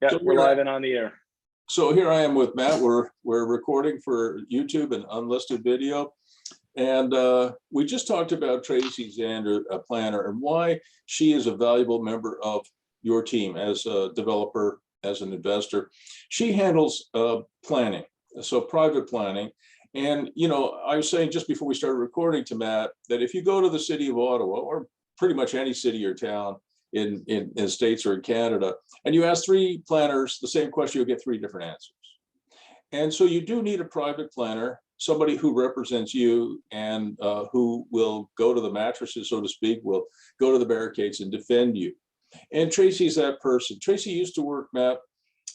Yeah, So we're live and on the air. So here I am with Matt. We're recording for YouTube and unlisted video. And we just talked about Tracy Zander, a planner, and why she is a valuable member of your team as a developer, as an investor. She handles planning, so private planning. And, you know, I was saying just before we started recording to Matt, that if you go to the city of Ottawa, or pretty much any city or town in States or in Canada, and you ask three planners the same question, you'll get three different answers. And so you do need a private planner, somebody who represents you and who will go to the mattresses, so to speak, will go to the barricades and defend you. And Tracy's that person. Tracy used to work, Matt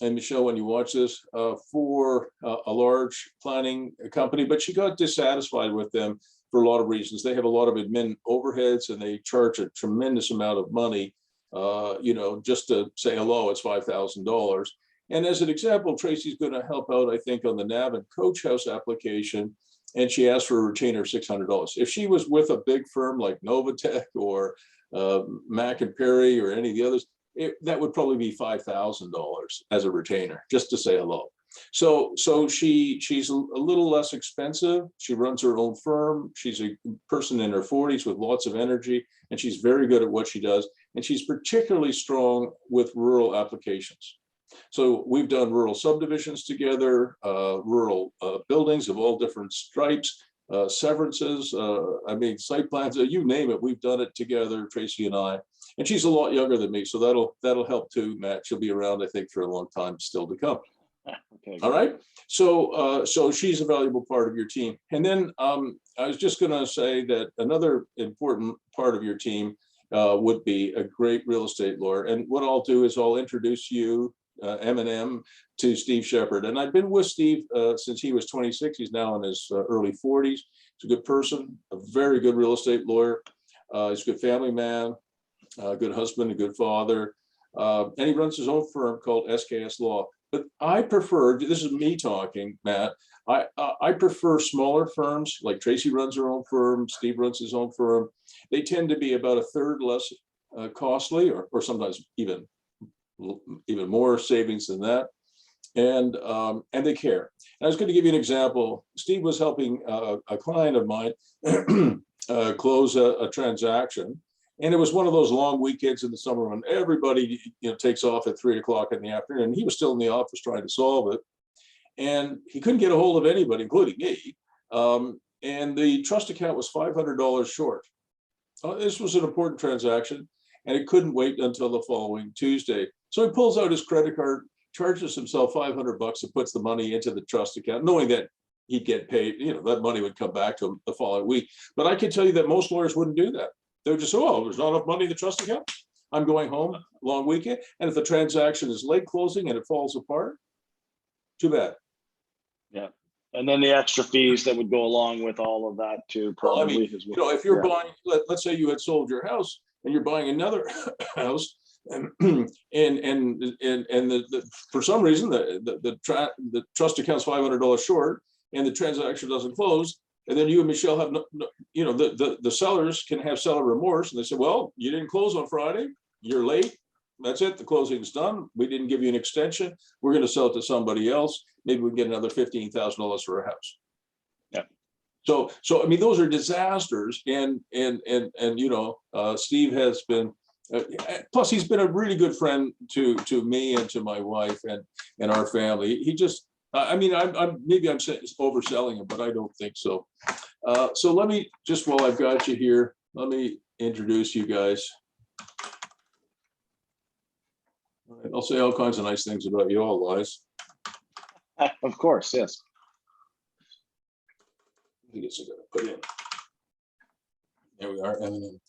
and Michelle, when you watch this, for a large planning company, but she got dissatisfied with them for a lot of reasons. They have a lot of admin overheads and they charge a tremendous amount of money, you know, just to say hello, it's $5,000. And as an example, Tracy's going to help out, I think, on the Navan Coach House application, and she asked for a retainer of $600. If she was with a big firm like Novatech or Mac and Perry or any of the others, that would probably be $5,000 as a retainer, just to say hello. So she's a little less expensive. She runs her own firm. She's a person in her 40s with lots of energy, and she's very good at what she does. And she's particularly strong with rural applications. So we've done rural subdivisions together, rural buildings of all different stripes, severances, I mean, site plans, you name it, we've done it together, Tracy and I. And she's a lot younger than me, so that'll help too, Matt. She'll be around, I think, for a long time still to come. Okay. All right. So so she's a valuable part of your team. And then I was just going to say that another important part of your team would be a great real estate lawyer. And what I'll do is I'll introduce you, M&M, to Steve Shepard. And I've been with Steve since he was 26. He's now in his early 40s. He's a good person, a very good real estate lawyer. He's a good family man, a good husband, a good father. And he runs his own firm called SKS Law. But I prefer, this is me talking, Matt, I prefer smaller firms, like Tracy runs her own firm, Steve runs his own firm. They tend to be about a third less costly, or sometimes even more savings than that, and they care. And I was going to give you an example. Steve was helping a client of mine close a transaction, and it was one of those long weekends in the summer when everybody, you know, takes off at 3 o'clock in the afternoon. And he was still in the office trying to solve it, and he couldn't get a hold of anybody, including me. And the trust account was $500 short. This was an important transaction, and it couldn't wait until the following Tuesday. So he pulls out his credit card, charges himself $500 and puts the money into the trust account, knowing that he'd get paid, you know, that money would come back to him the following week. But I can tell you that most lawyers wouldn't do that. They would just say, oh, there's not enough money in the trust account. I'm going home, long weekend. And if the transaction is late closing and it falls apart, too bad. Yeah. And then the extra fees that would go along with all of that too, probably. Well, I mean, as well. You know, if you're buying, let's say you had sold your house and you're buying another house, and for some reason the trust account's $500 short and the transaction doesn't close, and then you and Michelle have you know, the sellers can have seller remorse, and they say, well, you didn't close on Friday, you're late, that's it, the closing's done, we didn't give you an extension, we're going to sell it to somebody else, maybe we can get another $15,000 for a house. Yeah. So I mean, those are disasters, and you know, Steve has been, plus he's been a really good friend to me and to my wife and our family. He just, I mean, maybe I'm overselling him, but I don't think so. So let me just, while I've got you here, let me introduce you guys. I'll say all kinds of nice things about you all, guys. Of course, yes. I guess I gotta put in. There we are, M&M.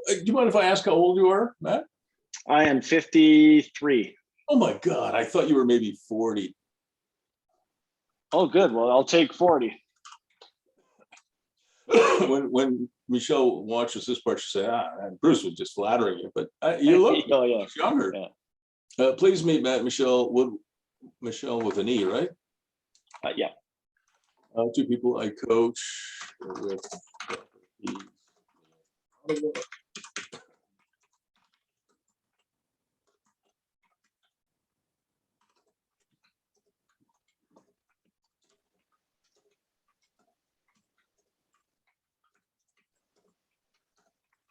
Do you mind if I ask how old you are, Matt? I am 53. Oh my God, I thought you were maybe 40. Oh, good. Well, I'll take 40. When Michelle watches this part, she say, Bruce was just flattering you, but you look oh, yeah. younger. Yeah. Please meet Matt and Michelle Michelle with an E, right? Yeah. Two people I coach with.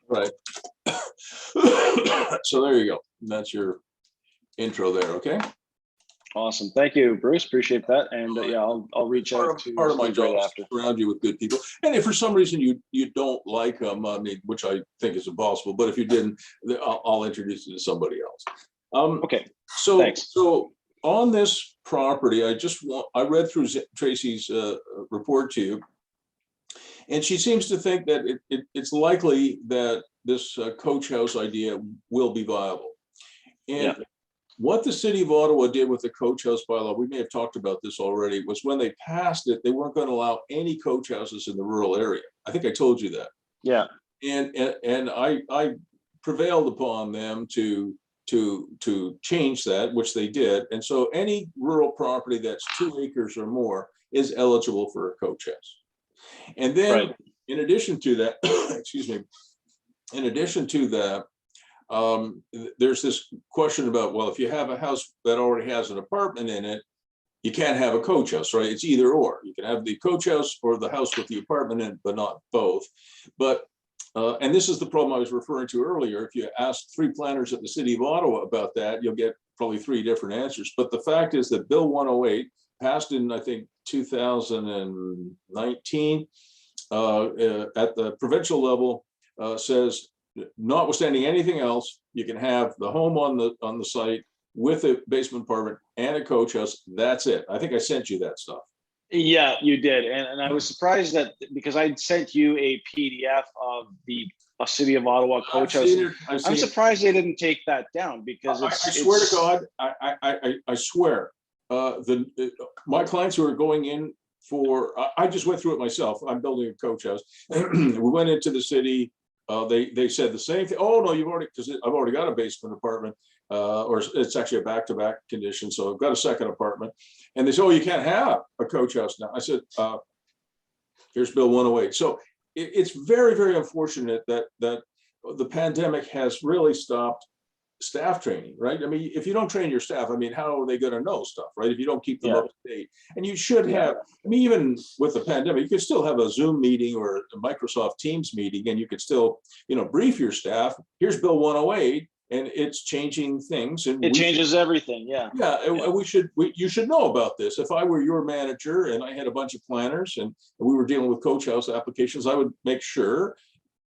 Right. So there you go. That's your intro there. Okay. Awesome. Thank you, Bruce. Appreciate that. And yeah, I'll reach out to part of my job right is after. to surround you with good people. And if for some reason you don't like them, I mean, which I think is impossible, but if you didn't, I'll introduce you to somebody else. Okay. So Thanks. so on this property, I read through Tracy's report to you, and she seems to think that it's likely that this coach house idea will be viable. And Yeah. what the city of Ottawa did with the coach house bylaw, we may have talked about this already, was when they passed it, they weren't going to allow any coach houses in the rural area. I think I told you that. Yeah. And I prevailed upon them to change that, which they did. And so any rural property that's 2 acres or more is eligible for a coach house. And then Right. in addition to that, excuse me, in addition to that, there's this question about, well, if you have a house that already has an apartment in it, you can't have a coach house, right? It's either or. You can have the coach house or the house with the apartment in it, but not both. But and this is the problem I was referring to earlier. If you ask 3 planners at the city of Ottawa about that, you'll get probably 3 different answers. But the fact is that Bill 108, passed in, I think, 2019, at the provincial level, says, notwithstanding anything else, you can have the home on the site with a basement apartment and a coach house. That's it. I think I sent you that stuff. Yeah, you did. And I was surprised that, because I sent you a PDF of the City of Ottawa coach house. I'm surprised they didn't take that down, because I swear to God, I swear, my clients who are going in for, I just went through it myself. I'm building a coach house. We went into the city. They said the same thing. Oh no, you've already, because I've already got a basement apartment, or it's actually a back-to-back condition, so I've got a second apartment. And they said, oh, you can't have a coach house now. I said, here's Bill 108. So it's very, very unfortunate that the pandemic has really stopped staff training, right? I mean, if you don't train your staff, I mean, how are they going to know stuff, right? If you don't keep them up to date. And you should have, I mean, even with the pandemic, you could still have a Zoom meeting or a Microsoft Teams meeting, and you could still, brief your staff. Here's Bill 108, and it's changing things. And it changes everything. Yeah. Yeah. And you should know about this. If I were your manager and I had a bunch of planners and we were dealing with coach house applications, I would make sure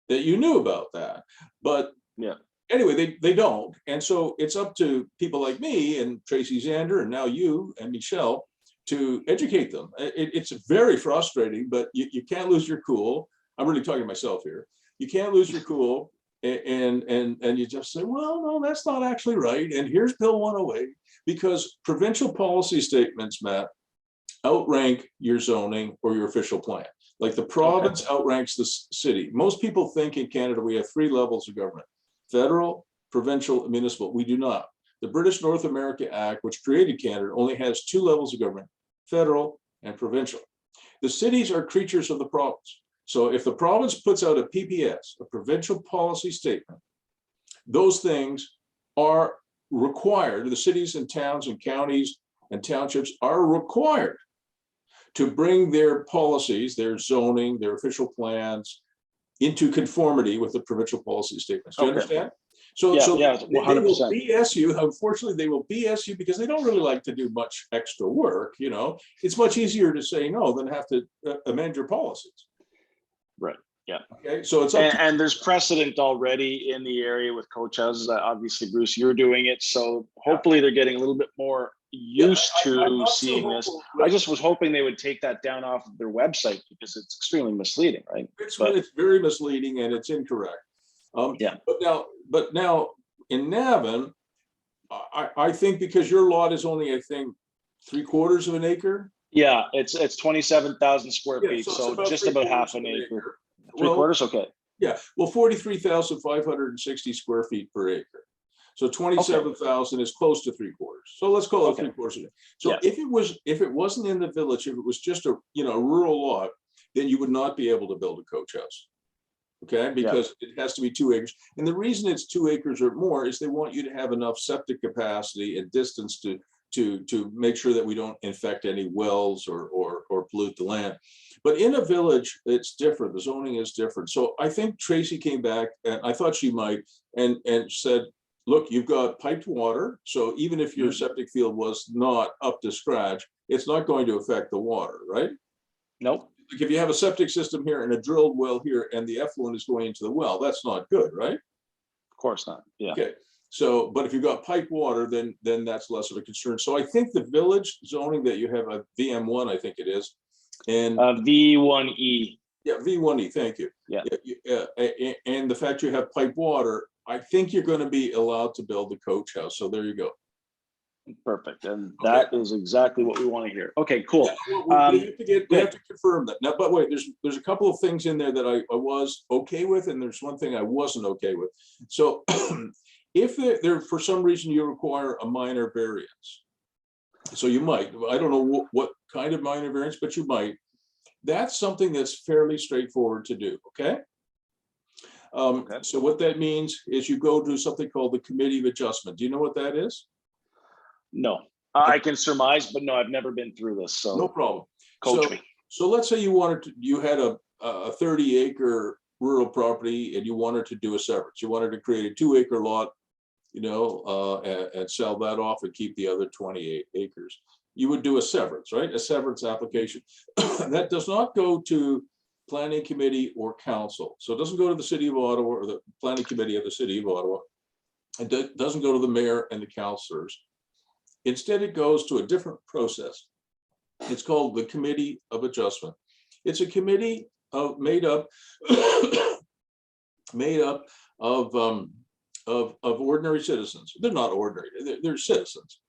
that you knew about that. But yeah. Anyway, they don't. And so it's up to people like me and Tracy Zander and now you and Michelle to educate them. It's very frustrating, but you can't lose your cool. I'm really talking to myself here. You can't lose your cool and you just say, well, no, that's not actually right. And here's Bill 108, because provincial policy statements, Matt, outrank your zoning or your official plan. Like the province outranks the city. Most people think in Canada we have 3 levels of government: federal, provincial, and municipal. We do not. The British North America Act, which created Canada, only has 2 levels of government: federal and provincial. The cities are creatures of the province. So if the province puts out a PPS, a provincial policy statement, those things are required. The cities and towns and counties and townships are required to bring their policies, their zoning, their official plans into conformity with the provincial policy statements. Do you understand? So, yeah, they will BS you. Unfortunately, they will BS you because they don't really like to do much extra work. It's much easier to say no than have to amend your policies. Right. Yeah. Okay. So it's up and there's precedent already in the area with coach houses. Obviously, Bruce, you're doing it, so hopefully they're getting a little bit more used to seeing this. I just was hoping they would take that down off of their website, because it's extremely misleading, right? It's very misleading and it's incorrect. But now in Navan, I think because your lot is only, I think, 3/4 of an acre. Yeah, it's 27,000 square feet, so just about half an acre. 3/4, okay. Yeah, well, 43,560 square feet per acre. So 27,000 is close to 3/4. So let's call it 3/4. So Yeah. if it wasn't in the village, if it was just a rural lot, then you would not be able to build a coach house. Okay, because it has to be 2 acres. And the reason it's 2 acres or more is they want you to have enough septic capacity and distance to make sure that we don't infect any wells or pollute the land. But in a village, it's different. The zoning is different. So I think Tracy came back, and I thought she might, and said, look, you've got piped water. So even if your septic field was not up to scratch, it's not going to affect the water, right? Nope. Like if you have a septic system here and a drilled well here and the effluent is going into the well, that's not good, right? Of course not. Yeah. Okay. So, but if you've got piped water, then that's less of a concern. So I think the village zoning that you have a VM1, I think it is, and V1E. yeah, V1E. Thank you. Yeah. And the fact you have piped water, I think you're going to be allowed to build the coach house. So there you go. Perfect. And that is exactly what we want to hear. Okay, cool. Yeah, we have to confirm that. Now, but wait, there's a couple of things in there that I was okay with, and there's one thing I wasn't okay with. So if there for some reason you require a minor variance, so you might, I don't know what kind of minor variance, but you might, that's something that's fairly straightforward to do, okay? So what that means is you go to something called the Committee of Adjustment. Do you know what that is? No, I can surmise, but no, I've never been through this. So no problem. Coach me. So let's say you had a 30-acre rural property and you wanted to do a severance. You wanted to create a 2-acre lot, and sell that off and keep the other 28 acres. You would do a severance, right? A severance application. That does not go to planning committee or council. So it doesn't go to the city of Ottawa or the planning committee of the city of Ottawa. It doesn't go to the mayor and the councillors. Instead, it goes to a different process. It's called the Committee of Adjustment. It's a committee made up of ordinary citizens. They're not ordinary, they're citizens.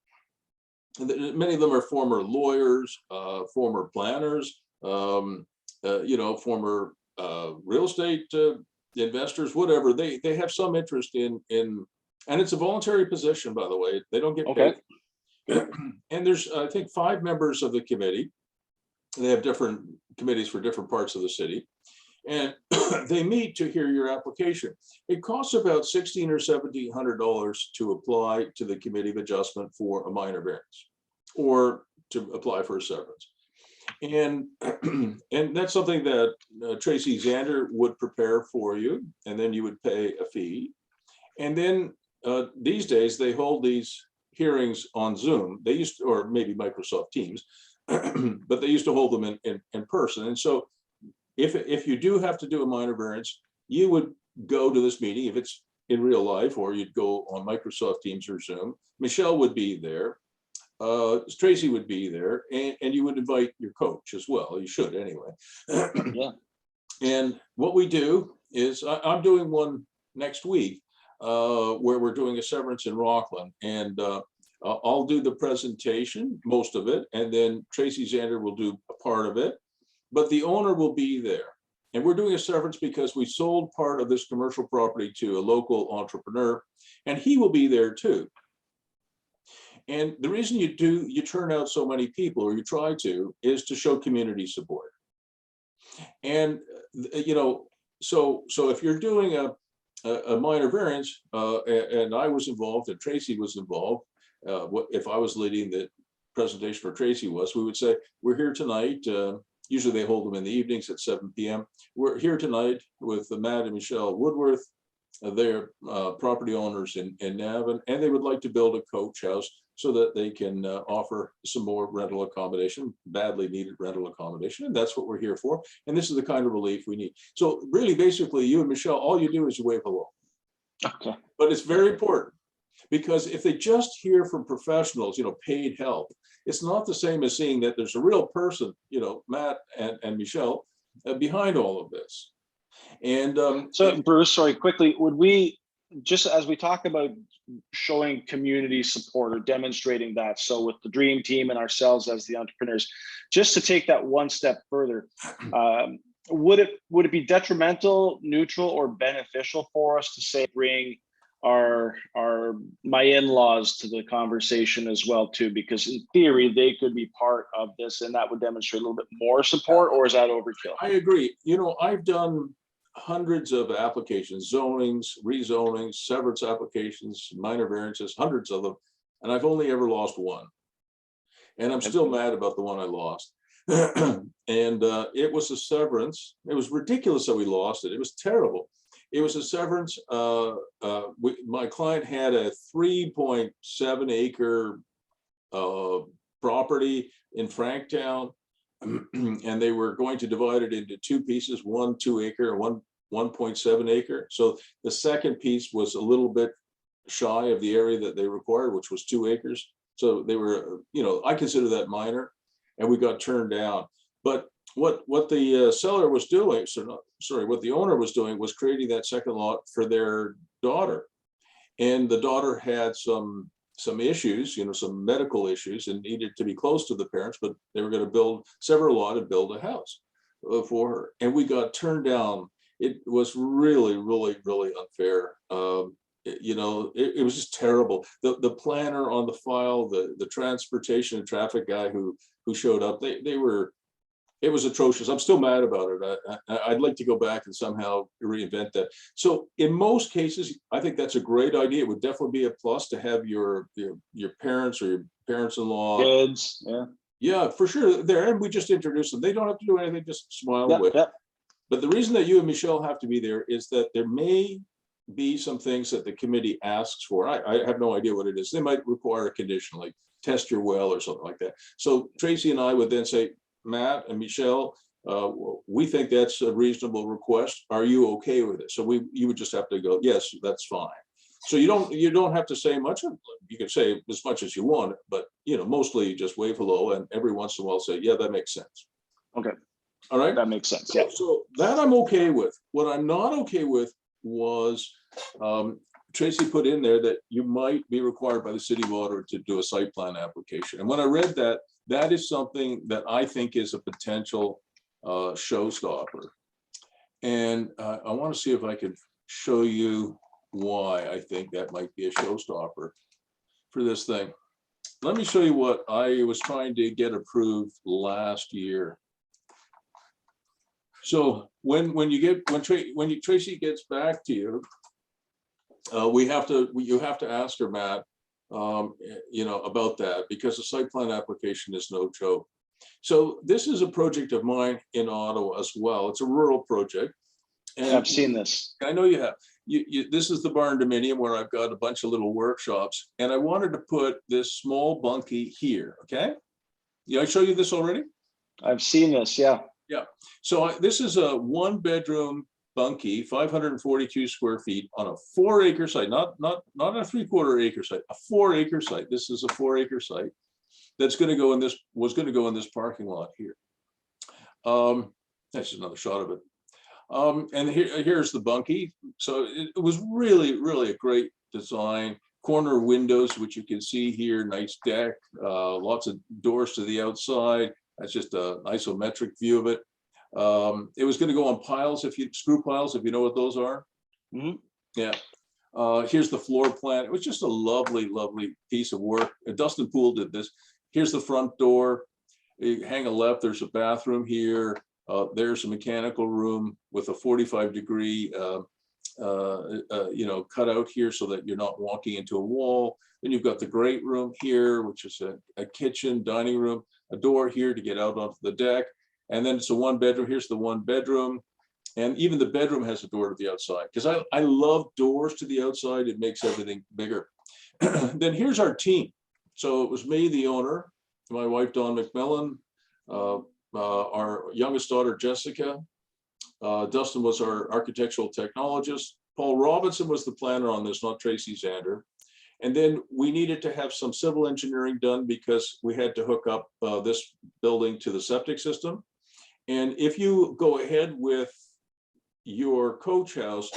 Many of them are former lawyers, former planners, former real estate investors, whatever. They have some interest in, and it's a voluntary position, by the way. They don't get paid. And there's, I think, 5 members of the committee. They have different committees for different parts of the city. And they meet to hear your application. It costs about $1,600 or $1,700 to apply to the Committee of Adjustment for a minor variance or to apply for a severance. And that's something that Tracy Zander would prepare for you, and then you would pay a fee. And then these days they hold these hearings on Zoom. They used to, or maybe Microsoft Teams, but they used to hold them in person. And so if you do have to do a minor variance, you would go to this meeting if it's in real life, or you'd go on Microsoft Teams or Zoom. Michelle would be there. Tracy would be there, and you would invite your coach as well. You should anyway. Yeah. And what we do is I'm doing one next week where we're doing a severance in Rockland, and I'll do the presentation, most of it, and then Tracy Zander will do a part of it, but the owner will be there. And we're doing a severance because we sold part of this commercial property to a local entrepreneur, and he will be there too. And the reason you turn out so many people, or you try to, is to show community support. And so if you're doing a minor variance, and I was involved and Tracy was involved, if I was leading the presentation for Tracy we would say, we're here tonight. Usually they hold them in the evenings at 7 p.m. We're here tonight with Matt and Michelle Woodworth. They're property owners in Navan, and they would like to build a coach house so that they can offer some more rental accommodation, badly needed rental accommodation. And that's what we're here for. And this is the kind of relief we need. So really, basically, you and Michelle, all you do is you wave hello. Okay. But it's very important, because if they just hear from professionals, paid help, it's not the same as seeing that there's a real person, Matt and Michelle, behind all of this. And so Bruce, sorry, quickly, would we, just as we talk about showing community support or demonstrating that, so with the dream team and ourselves as the entrepreneurs, just to take that one step further, would it be detrimental, neutral, or beneficial for us to say bring my in-laws to the conversation as well too, because in theory they could be part of this, and that would demonstrate a little bit more support. Or is that overkill? I agree. You know, I've done hundreds of applications, zonings, rezonings, severance applications, minor variances, hundreds of them, and I've only ever lost one. And I'm still mad about the one I lost. And it was a severance. It was ridiculous that we lost it. It was terrible. It was a severance. My client had a 3.7 acre property in Franktown, and they were going to divide it into two pieces, one 2 acre and one 1.7 acre. So the second piece was a little bit shy of the area that they required, which was 2 acres. So they were, you know, I consider that minor, and we got turned down. But what the seller was doing, what the owner was doing was creating that second lot for their daughter. And the daughter had some issues, you know, some medical issues, and needed to be close to the parents, but they were going to sever a lot and build a house for her. And we got turned down. It was really, really, really unfair. You know, it was just terrible. The planner on the file, the transportation and traffic guy who showed up, it was atrocious. I'm still mad about it. I'd like to go back and somehow reinvent that. So in most cases, I think that's a great idea. It would definitely be a plus to have your parents or your parents-in-law, kids, yeah, for sure, there. And we just introduce them. They don't have to do anything, just smile away. But the reason that you and Michelle have to be there is that there may be some things that the committee asks for. I have no idea what it is. They might require a condition like test your well or something like that. So Tracy and I would then say, Matt and Michelle, we think that's a reasonable request. Are you okay with it? So you would just have to go, yes, that's fine. So you don't have to say much. You can say as much as you want, but you know, mostly you just wave hello, and every once in a while say, yeah, that makes sense. Okay. All right. That makes sense. Yeah. So that I'm okay with. What I'm not okay with was Tracy put in there that you might be required by the city of Ottawa to do a site plan application. And when I read that, that is something that I think is a potential showstopper. And I want to see if I could show you why I think that might be a showstopper for this thing. Let me show you what I was trying to get approved last year. So when Tracy gets back to you, you have to ask her, Matt, you know, about that, because the site plan application is no joke. So this is a project of mine in Ottawa as well. It's a rural project. And I've seen this. I know you have. This is the barn dominium where I've got a bunch of little workshops, and I wanted to put this small bunkie here. Okay. Yeah, I show you this already. I've seen this. Yeah. Yeah. So this is a 1-bedroom bunkie, 542 square feet on a 4-acre site, not a 3/4 acre site, a 4-acre site. This is a 4-acre site that's going to go in this, was going to go in this parking lot here. That's just another shot of it. And here's the bunkie. So it was really, really a great design. Corner windows, which you can see here, nice deck, lots of doors to the outside. That's just an isometric view of it. It was going to go on piles, screw piles, if you know what those are. Mm-hmm. Yeah. Here's the floor plan. It was just a lovely, lovely piece of work. Dustin Poole did this. Here's the front door. You hang a left, there's a bathroom here. There's a mechanical room with a 45-degree you know, cut out here so that you're not walking into a wall. Then you've got the great room here, which is a kitchen, dining room, a door here to get out onto the deck. And then it's a 1-bedroom. Here's the 1-bedroom. And even the bedroom has a door to the outside, because I love doors to the outside. It makes everything bigger. Then here's our team. So it was me, the owner, my wife, Dawn McMillan, our youngest daughter, Jessica. Dustin was our architectural technologist. Paul Robinson was the planner on this, not Tracy Zander. And then we needed to have some civil engineering done because we had to hook up this building to the septic system. And if you go ahead with your coach house,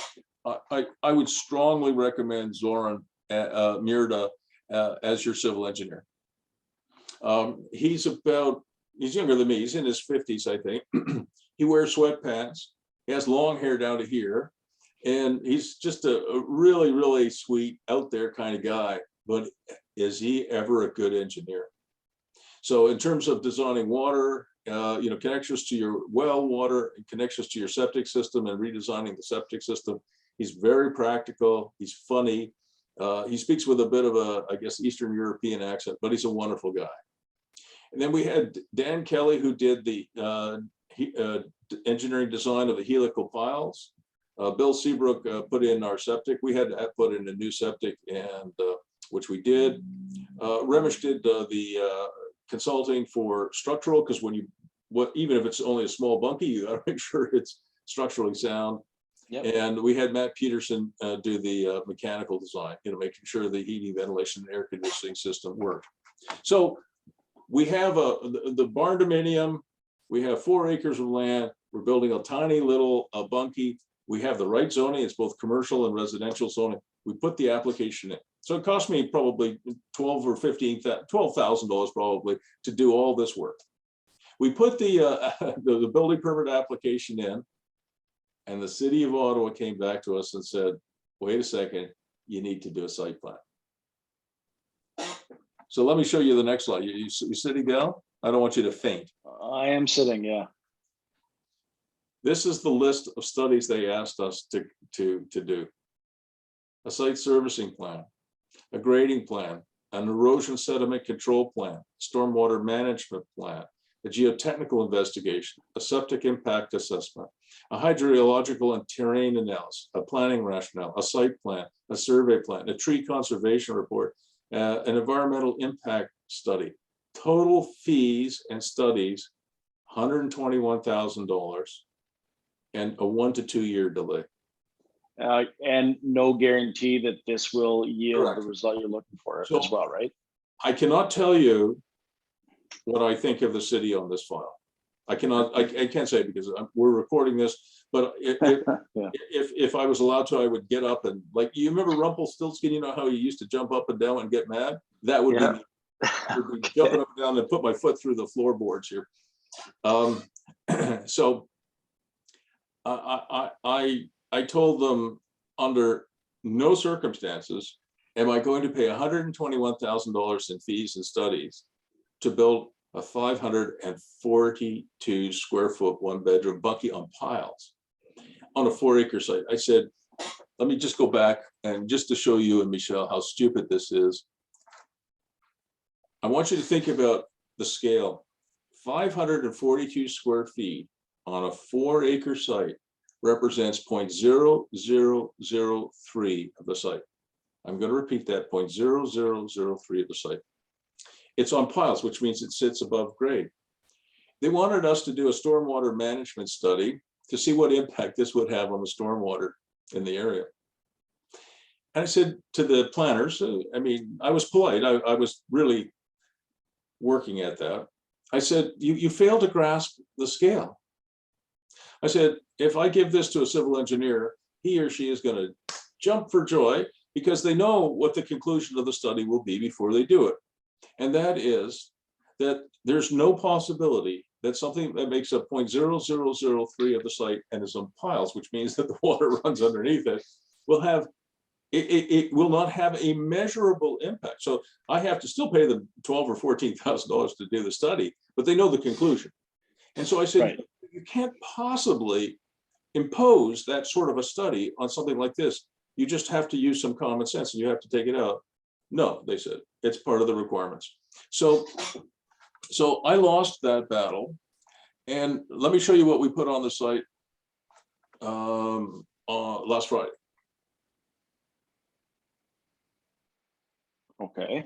I would strongly recommend Zoran Mirda as your civil engineer. He's younger than me. He's in his 50s, I think. He wears sweatpants. He has long hair down to here. And he's just a really, really sweet, out there kind of guy. But is he ever a good engineer? So in terms of designing water, connections to your well water, connections to your septic system, and redesigning the septic system, he's very practical. He's funny. He speaks with a bit of a, I guess, Eastern European accent, but he's a wonderful guy. And then we had Dan Kelly, who did the engineering design of the helical piles. Bill Seabrook put in our septic. We had to put in a new septic, and which we did. Remish did the consulting for structural, because even if it's only a small bunkie, you got to make sure it's structurally sound. Yep. And we had Matt Peterson do the mechanical design, making sure the heating, ventilation, and air conditioning system worked. So we have the barn dominium. We have 4 acres of land. We're building a tiny little bunkie. We have the right zoning. It's both commercial and residential zoning. We put the application in. So it cost me probably $12,000 probably to do all this work. We put the building permit application in, and the city of Ottawa came back to us and said, wait a second, you need to do a site plan. So let me show you the next slide. You sitting down? I don't want you to faint. I am sitting, yeah. This is the list of studies they asked us to do. A site servicing plan, a grading plan, an erosion sediment control plan, stormwater management plan, a geotechnical investigation, a septic impact assessment, a hydrological and terrain analysis, a planning rationale, a site plan, a survey plan, a tree conservation report, an environmental impact study. Total fees and studies, $121,000, and a 1 to 2 year delay. And no guarantee that this will yield Correct. The result you're looking for as well, right? I cannot tell you what I think of the city on this file. I can't say it because we're recording this, but if I was allowed to, I would get up and, like, you remember Rumpelstiltskin, you know how he used to jump up and down and get mad? That would be me. I would be jumping up and down and put my foot through the floorboards here. So I told them, under no circumstances am I going to pay $121,000 in fees and studies to build a 542 square foot 1-bedroom bunkie on piles on a 4-acre site. I said, let me just go back, and just to show you and Michelle how stupid this is, I want you to think about the scale. 542 square feet on a 4-acre site represents 0.0003 of the site. I'm going to repeat that, 0.0003 of the site. It's on piles, which means it sits above grade. They wanted us to do a stormwater management study to see what impact this would have on the stormwater in the area. And I said to the planners, I was polite. I was really working at that. I said, you fail to grasp the scale. I said, if I give this to a civil engineer, he or she is going to jump for joy because they know what the conclusion of the study will be before they do it. And that is that there's no possibility that something that makes up 0.0003 of the site and is on piles, which means that the water runs underneath it, will have, it will not have a measurable impact. So I have to still pay them $12,000 or $14,000 to do the study, but they know the conclusion. And so I said, right, you can't possibly impose that sort of a study on something like this. You just have to use some common sense and you have to take it out. No, they said, it's part of the requirements. So I lost that battle. And let me show you what we put on the site last Friday. Okay.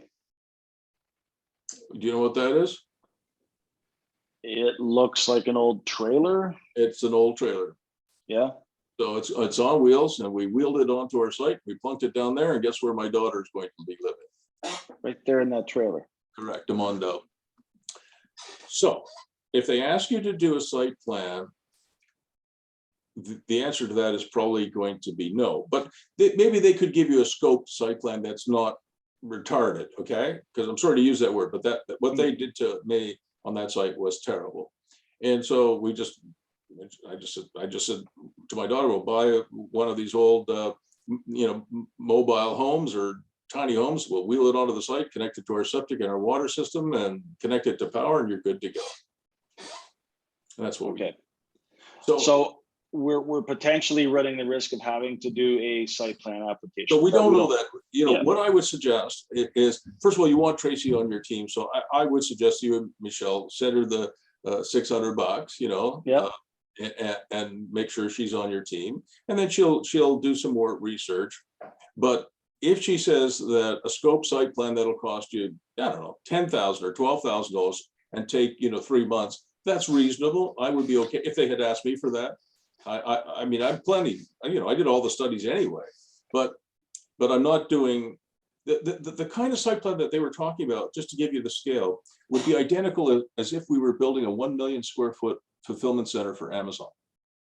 Do you know what that is? It looks like an old trailer. It's an old trailer. Yeah. So it's on wheels, and we wheeled it onto our site. We plunked it down there, and guess where my daughter is going to be living? Right there in that trailer. Correct, Amondo. So if they ask you to do a site plan, the answer to that is probably going to be no. But maybe they could give you a scoped site plan that's not retarded, okay? Because I'm sorry to use that word, but what they did to me on that site was terrible. And so we just I just said to my daughter, we'll buy one of these old, mobile homes or tiny homes. We'll wheel it onto the site, connect it to our septic and our water system, and connect it to power, and you're good to go. And that's what we Okay. do. So we're potentially running the risk of having to do a site plan application. So we don't know that. Yeah. What I would suggest is, first of all, you want Tracy on your team. So I would suggest you and Michelle send her the $600, and make sure she's on your team. And then she'll do some more research. But if she says that a scope site plan that'll cost you, I don't know, $10,000 or $12,000 and take, 3 months, that's reasonable. I would be okay if they had asked me for that. I mean, I'm plenty, I did all the studies anyway, but I'm not doing the kind of site plan that they were talking about, just to give you the scale, would be identical as if we were building a 1 million square foot fulfillment center for Amazon.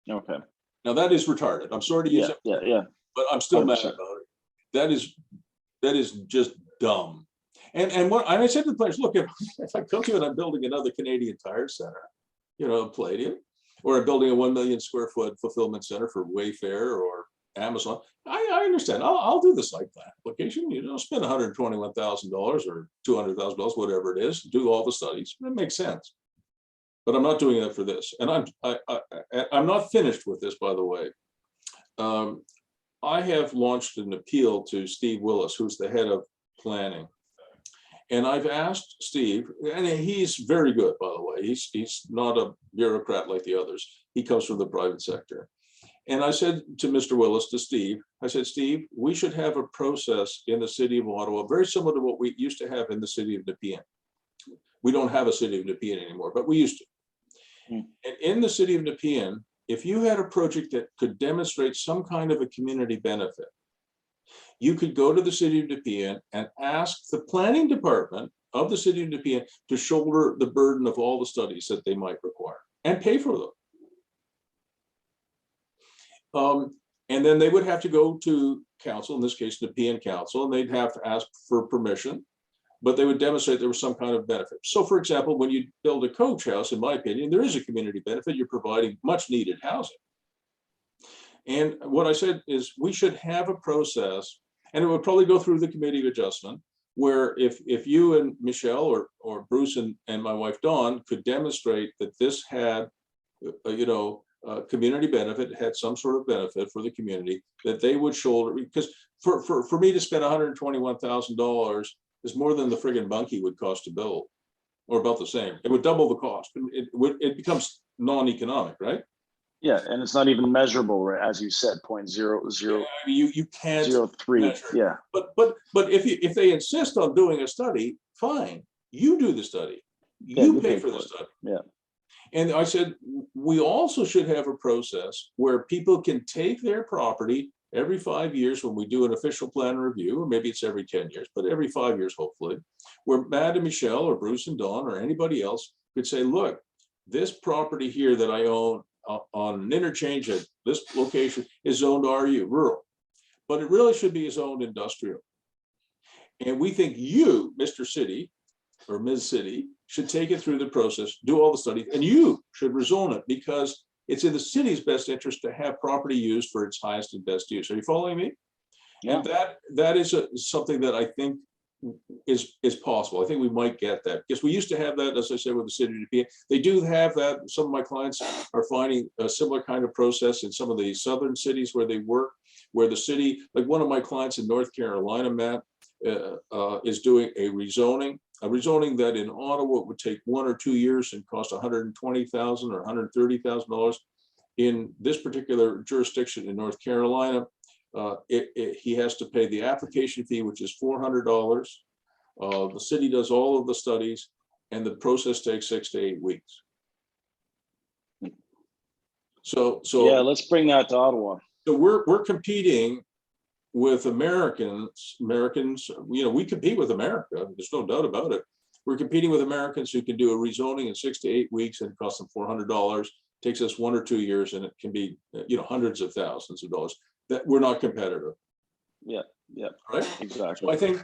Okay. Now that is retarded. I'm sorry to use it, but I'm still 100%. mad about it. That is just dumb. And I said to the players, look, if I come to you and I'm building another Canadian Tire Center, Palladium, or I'm building a 1 million square foot fulfillment center for Wayfair or Amazon, I understand. I'll do the site plan application. Spend $121,000 or $200,000, whatever it is, do all the studies. It makes sense. But I'm not doing that for this, and I'm not finished with this, by the way. I have launched an appeal to Steve Willis, who's the head of planning. And I've asked Steve, and he's very good, by the way. He's not a bureaucrat like the others. He comes from the private sector. And I said to Mr. Willis, to Steve, I said, Steve, we should have a process in the city of Ottawa, very similar to what we used to have in the city of Nepean. We don't have a city of Nepean anymore, but we used to. And in the city of Nepean, if you had a project that could demonstrate some kind of a community benefit, you could go to the city of Nepean and ask the planning department of the city of Nepean to shoulder the burden of all the studies that they might require and pay for them. And then they would have to go to council, in this case, Nepean Council, and they'd have to ask for permission, but they would demonstrate there was some kind of benefit. So for example, when you build a coach house, in my opinion, there is a community benefit. You're providing much needed housing. And what I said is we should have a process, and it would probably go through the committee of adjustment, where if you and Michelle or Bruce and my wife Dawn could demonstrate that this had, community benefit, had some sort of benefit for the community, that they would shoulder, because for me to spend $121,000 is more than the friggin' bunkie would cost to build, or about the same. It would double the cost. It becomes non-economic, right? Yeah, and it's not even measurable, right? As you said, 0.00. Yeah, you can't 0.03. measure. Yeah. But if they insist on doing a study, fine. You do the study. You pay for the study. Yeah. And I said, we also should have a process where people can take their property every 5 years when we do an official plan review, or maybe it's every 10 years, but every 5 years, hopefully, where Matt and Michelle or Bruce and Dawn or anybody else could say, look, this property here that I own on an interchange at this location is zoned RU, rural, but it really should be zoned industrial. And we think you, Mr. City or Ms. City, should take it through the process, do all the studies, and you should rezone it, because it's in the city's best interest to have property used for its highest and best use. Are you following me? Yeah. And that is something that I think is possible. I think we might get that, because we used to have that, as I said, with the city of Nepean. They do have that. Some of my clients are finding a similar kind of process in some of the southern cities where they work, where the city, like one of my clients in North Carolina, Matt, is doing a rezoning that in Ottawa would take 1 or 2 years and cost $120,000 or $130,000. In this particular jurisdiction in North Carolina, he has to pay the application fee, which is $400. The city does all of the studies, and the process takes 6 to 8 weeks. So yeah, let's bring that to Ottawa. So we're competing with Americans, we compete with America. There's no doubt about it. We're competing with Americans who can do a rezoning in 6 to 8 weeks and it costs them $400. Takes us 1 or 2 years, and it can be, hundreds of thousands of dollars. That we're not competitive. Yeah. Right. Exactly. So I think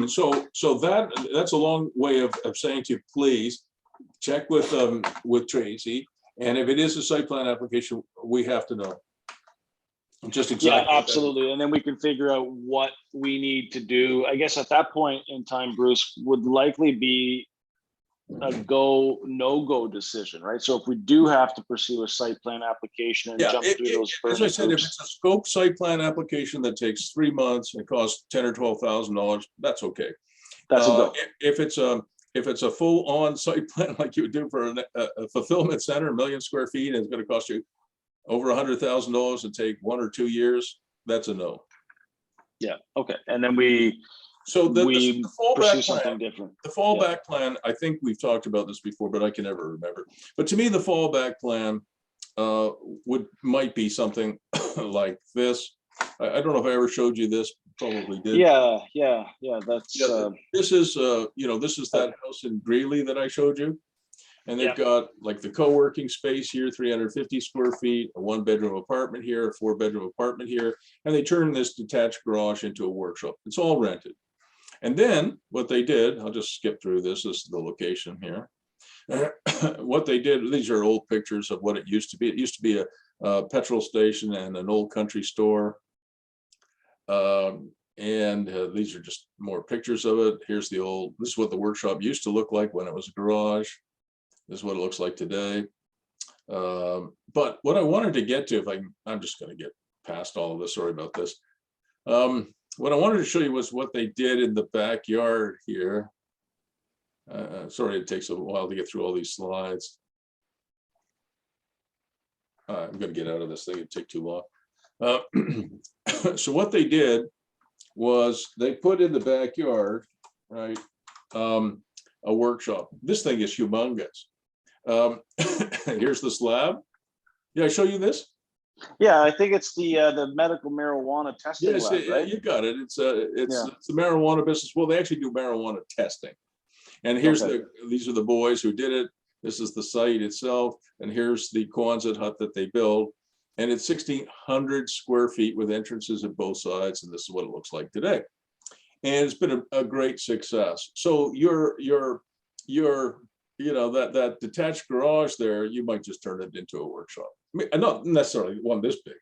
so that's a long way of saying to you, please check with Tracy And if it is a site plan application, we have to know just Yeah, exactly. absolutely. And then we can figure out what we need to do. I guess at that point in time, Bruce, would likely be a go, no-go decision, right? So if we do have to pursue a site plan application and Yeah, jump through those as I permit said, if hoops, it's a scope site plan application that takes 3 months and costs $10,000 or $12,000, that's okay. that's a go. If it's a full-on site plan like you would do for a fulfillment center, 1 million square feet, and it's going to cost you over $100,000 and take 1 or 2 years, that's a no. Yeah, okay. And then we the pursue fallback something plan, different. the fallback plan, I think we've talked about this before, but I can never remember. But to me, the fallback plan might be something like this. I don't know if I ever showed you this. Probably did. Yeah. That's this is this is that house in Greeley that I showed you, and they've got like the co-working space here, 350 square feet, a 1-bedroom apartment here, a 4-bedroom apartment here, and they turned this detached garage into a workshop. It's all rented. And then what they did, I'll just skip through this. This is the location here. What they did, these are old pictures of what it used to be. It used to be a petrol station and an old country store. These are just more pictures of it. Here's the old, this is what the workshop used to look like when it was a garage. This is what it looks like today. But what I wanted to get to, I'm just going to get past all of this, sorry about this. What I wanted to show you was what they did in the backyard here. Sorry, it takes a while to get through all these slides. I'm going to get out of this thing, it'd take too long. So what they did was they put in the backyard, right, a workshop. This thing is humongous. Here's the slab. Did I show you this? Yeah, I think it's the medical marijuana testing Yes, lab, right? you got it. It's the marijuana business. Well, they actually do marijuana testing. And here's these are the boys who did it. This is the site itself, and here's the Quonset hut that they built. And it's 1,600 square feet with entrances at both sides, and this is what it looks like today. And it's been a great success. So your that detached garage there, you might just turn it into a workshop. I mean, not necessarily one this big.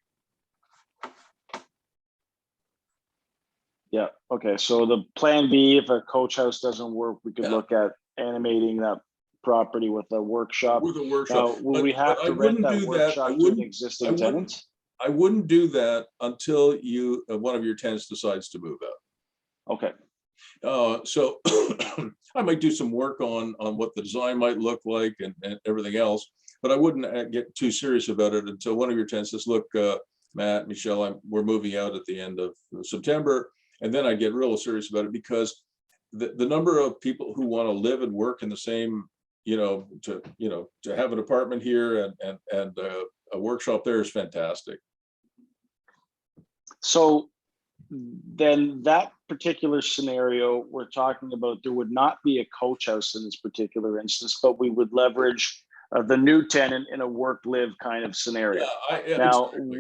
Yeah. Okay. So the plan B, if a coach house doesn't work, we could look at animating that property with a workshop. With a workshop. Now, will we have to rent that workshop to an existing tenant? I wouldn't do that until one of your tenants decides to move out. Okay. So I might do some work on what the design might look like and everything else, but I wouldn't get too serious about it until one of your tenants says, look, Matt, Michelle, we're moving out at the end of September. And then I get real serious about it, because the number of people who want to live and work in the same, to have an apartment here and a workshop there is fantastic. So then that particular scenario we're talking about, there would not be a coach house in this particular instance, but we would leverage the new tenant in a work-live kind of scenario. Now, exactly.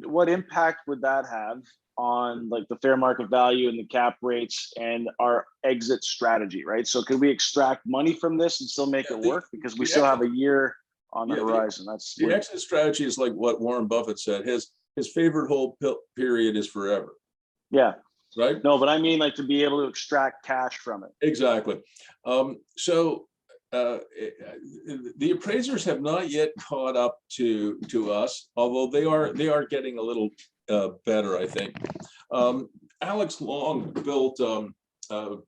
What impact would that have on like the fair market value and the cap rates and our exit strategy, right? So could we extract money from this and still make it work, because we still have a year on the horizon? That's the exit strategy is like what Warren Buffett said. His favorite hold period is forever. Yeah. Right. No, but I mean like to be able to extract cash from it. Exactly. The appraisers have not yet caught up to us, although they are getting a little better, I think. Alex Long built a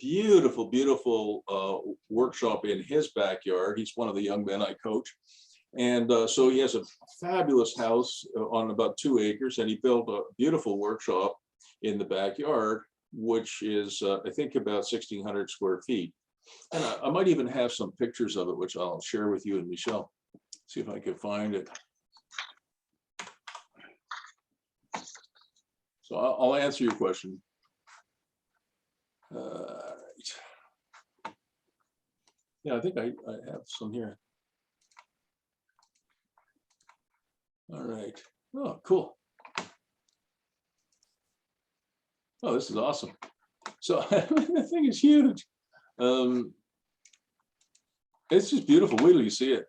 beautiful workshop in his backyard. He's one of the young men I coach. And so he has a fabulous house on about 2 acres, and he built a beautiful workshop in the backyard, which is, I think, about 1,600 square feet. And I might even have some pictures of it, which I'll share with you and Michelle. See if I can find it. So I'll answer your question. Yeah, I think I have some here. All right. Oh, cool. Oh, this is awesome. So the thing is huge. It's just beautiful. Wait till you see it.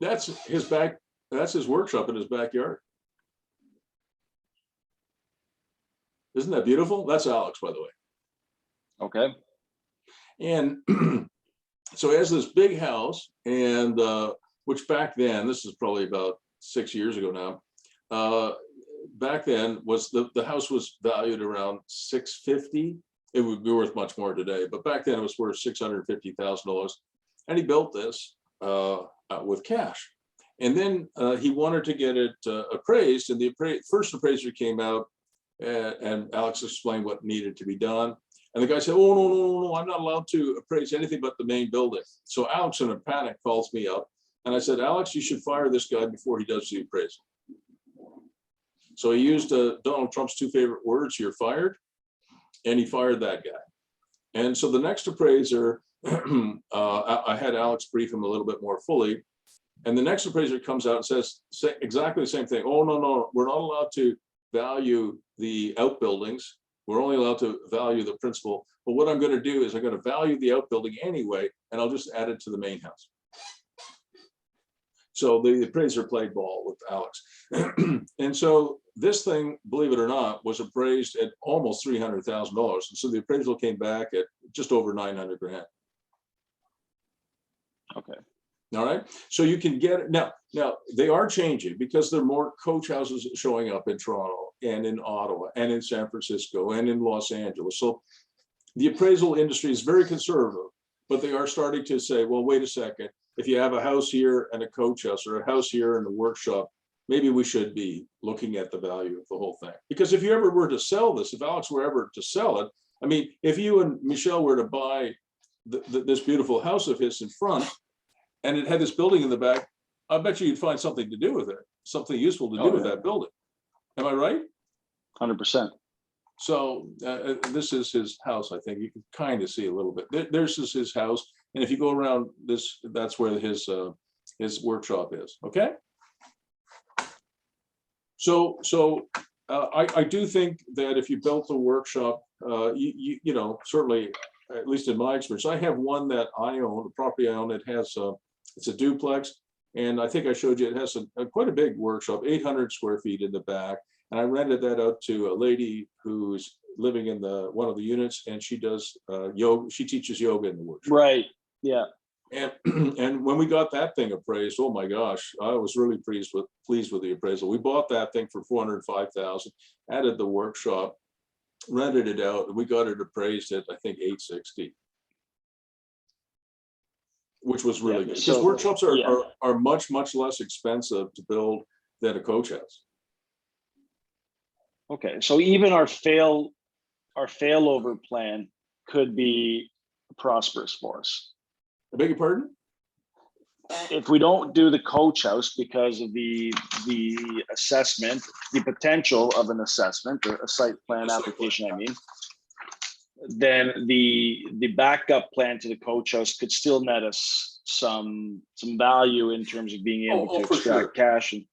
That's his workshop in his backyard. Isn't that beautiful? That's Alex, by the way. Okay. And so he has this big house, and which back then, this is probably about 6 years ago now, back then was the house was valued around $650. It would be worth much more today, but back then it was worth $650,000. And he built this with cash. And then he wanted to get it appraised, and the first appraiser came out, and Alex explained what needed to be done. And the guy said, "Oh, no, I'm not allowed to appraise anything but the main building." So Alex, in a panic, calls me up, and I said, "Alex, you should fire this guy before he does the appraisal." So he used Donald Trump's 2 favorite words, "You're fired," and he fired that guy. And so the next appraiser, I had Alex brief him a little bit more fully. And the next appraiser comes out and says exactly the same thing. "Oh, no, we're not allowed to value the outbuildings. We're only allowed to value the principal. But what I'm going to do is I'm going to value the outbuilding anyway, and I'll just add it to the main house." So the appraiser played ball with Alex. And so this thing, believe it or not, was appraised at almost $300,000. And so the appraisal came back at just over 900 grand. Okay. All right. So you can get it now. Now they are changing because there are more coach houses showing up in Toronto and in Ottawa and in San Francisco and in Los Angeles. So the appraisal industry is very conservative, but they are starting to say, well, wait a second. If you have a house here and a coach house, or a house here and a workshop, maybe we should be looking at the value of the whole thing. Because if you ever were to sell this, if Alex were ever to sell it, I mean, if you and Michelle were to buy this beautiful house of his in front, and it had this building in the back, I bet you'd find something to do with it, something useful to do with that building. Am I right? 100%. So this is his house. I think you can kind of see a little bit. There's his house, and if you go around this, that's where his workshop is. Okay. So I do think that if you built a workshop, you know, certainly, at least in my experience, I have one that I own, a property I own. It has it's a duplex, and I think I showed you it has quite a big workshop, 800 square feet in the back. And I rented that out to a lady who's living in one of the units, and she does yoga. She teaches yoga in the workshop. Right. Yeah. And when we got that thing appraised, oh my gosh, I was really pleased with the appraisal. We bought that thing for $405,000, added the workshop, rented it out, and we got it appraised at, I think, $860,000, which was really good. Because workshops are much less expensive to build than a coach house. Okay, so even our failover plan could be prosperous for us. I beg your pardon? If we don't do the coach house because of the assessment, the potential of an assessment, or a site plan application, I mean, then the backup plan to the coach house could still net us some value in terms of being able to extract cash. And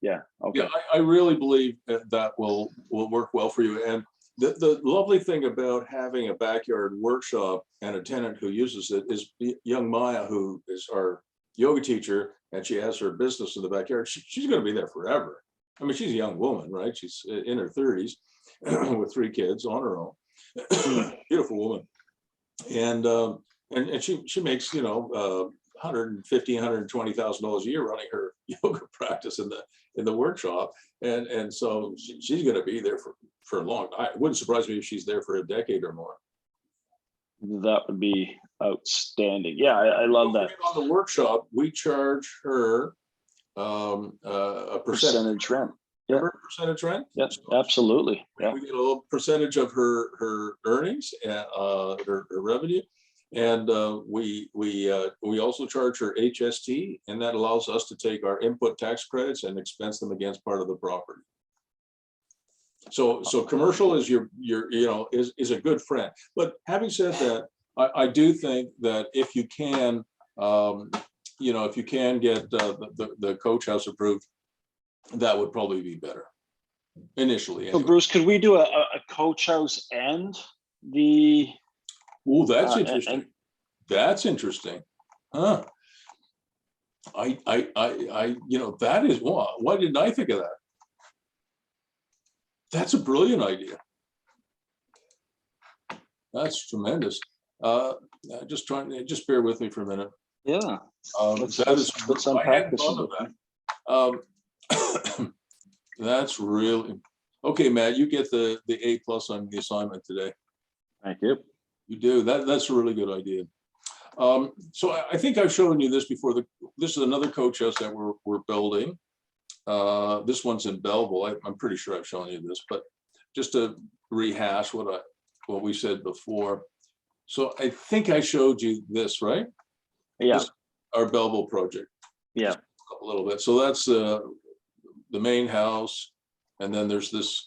okay. I really believe that will work well for you. And the lovely thing about having a backyard workshop and a tenant who uses it is young Maya, who is our yoga teacher, and she has her business in the backyard. She's going to be there forever. I mean, she's a young woman, right? She's in her 30s with 3 kids on her own. Beautiful woman. And she makes, you know, $150,000, $120,000 a year running her yoga practice in the workshop. And so she's going to be there for a long time. It wouldn't surprise me if she's there for a decade or more. That would be outstanding. Yeah, I love that. On the workshop, we charge her a percentage rent. Yeah. Percentage rent? Yes, absolutely. Yeah. We get a little percentage of her earnings, her revenue. And we also charge her HST, and that allows us to take our input tax credits and expense them against part of the property. So commercial is is a good friend. But having said that, I do think that if you can, if you can get the coach house approved, that would probably be better initially. So Bruce, could we do a coach house and the? Oh, that's interesting. That's interesting. Huh. That is why didn't I think of that? That's a brilliant idea. That's tremendous. Just bear with me for a minute. Yeah. Let's unpack I hadn't this thought a of bit. that. That's really okay, Matt. You get the A+ on the assignment today. Thank you. You do. That's a really good idea. So I think I've shown you this before. This is another coach house that we're building. This one's in Belleville. I'm pretty sure I've shown you this, but just to rehash what we said before. So I think I showed you this, right? Yeah. This, our Belleville project. Yeah. Just a little bit. So that's the main house, and then there's this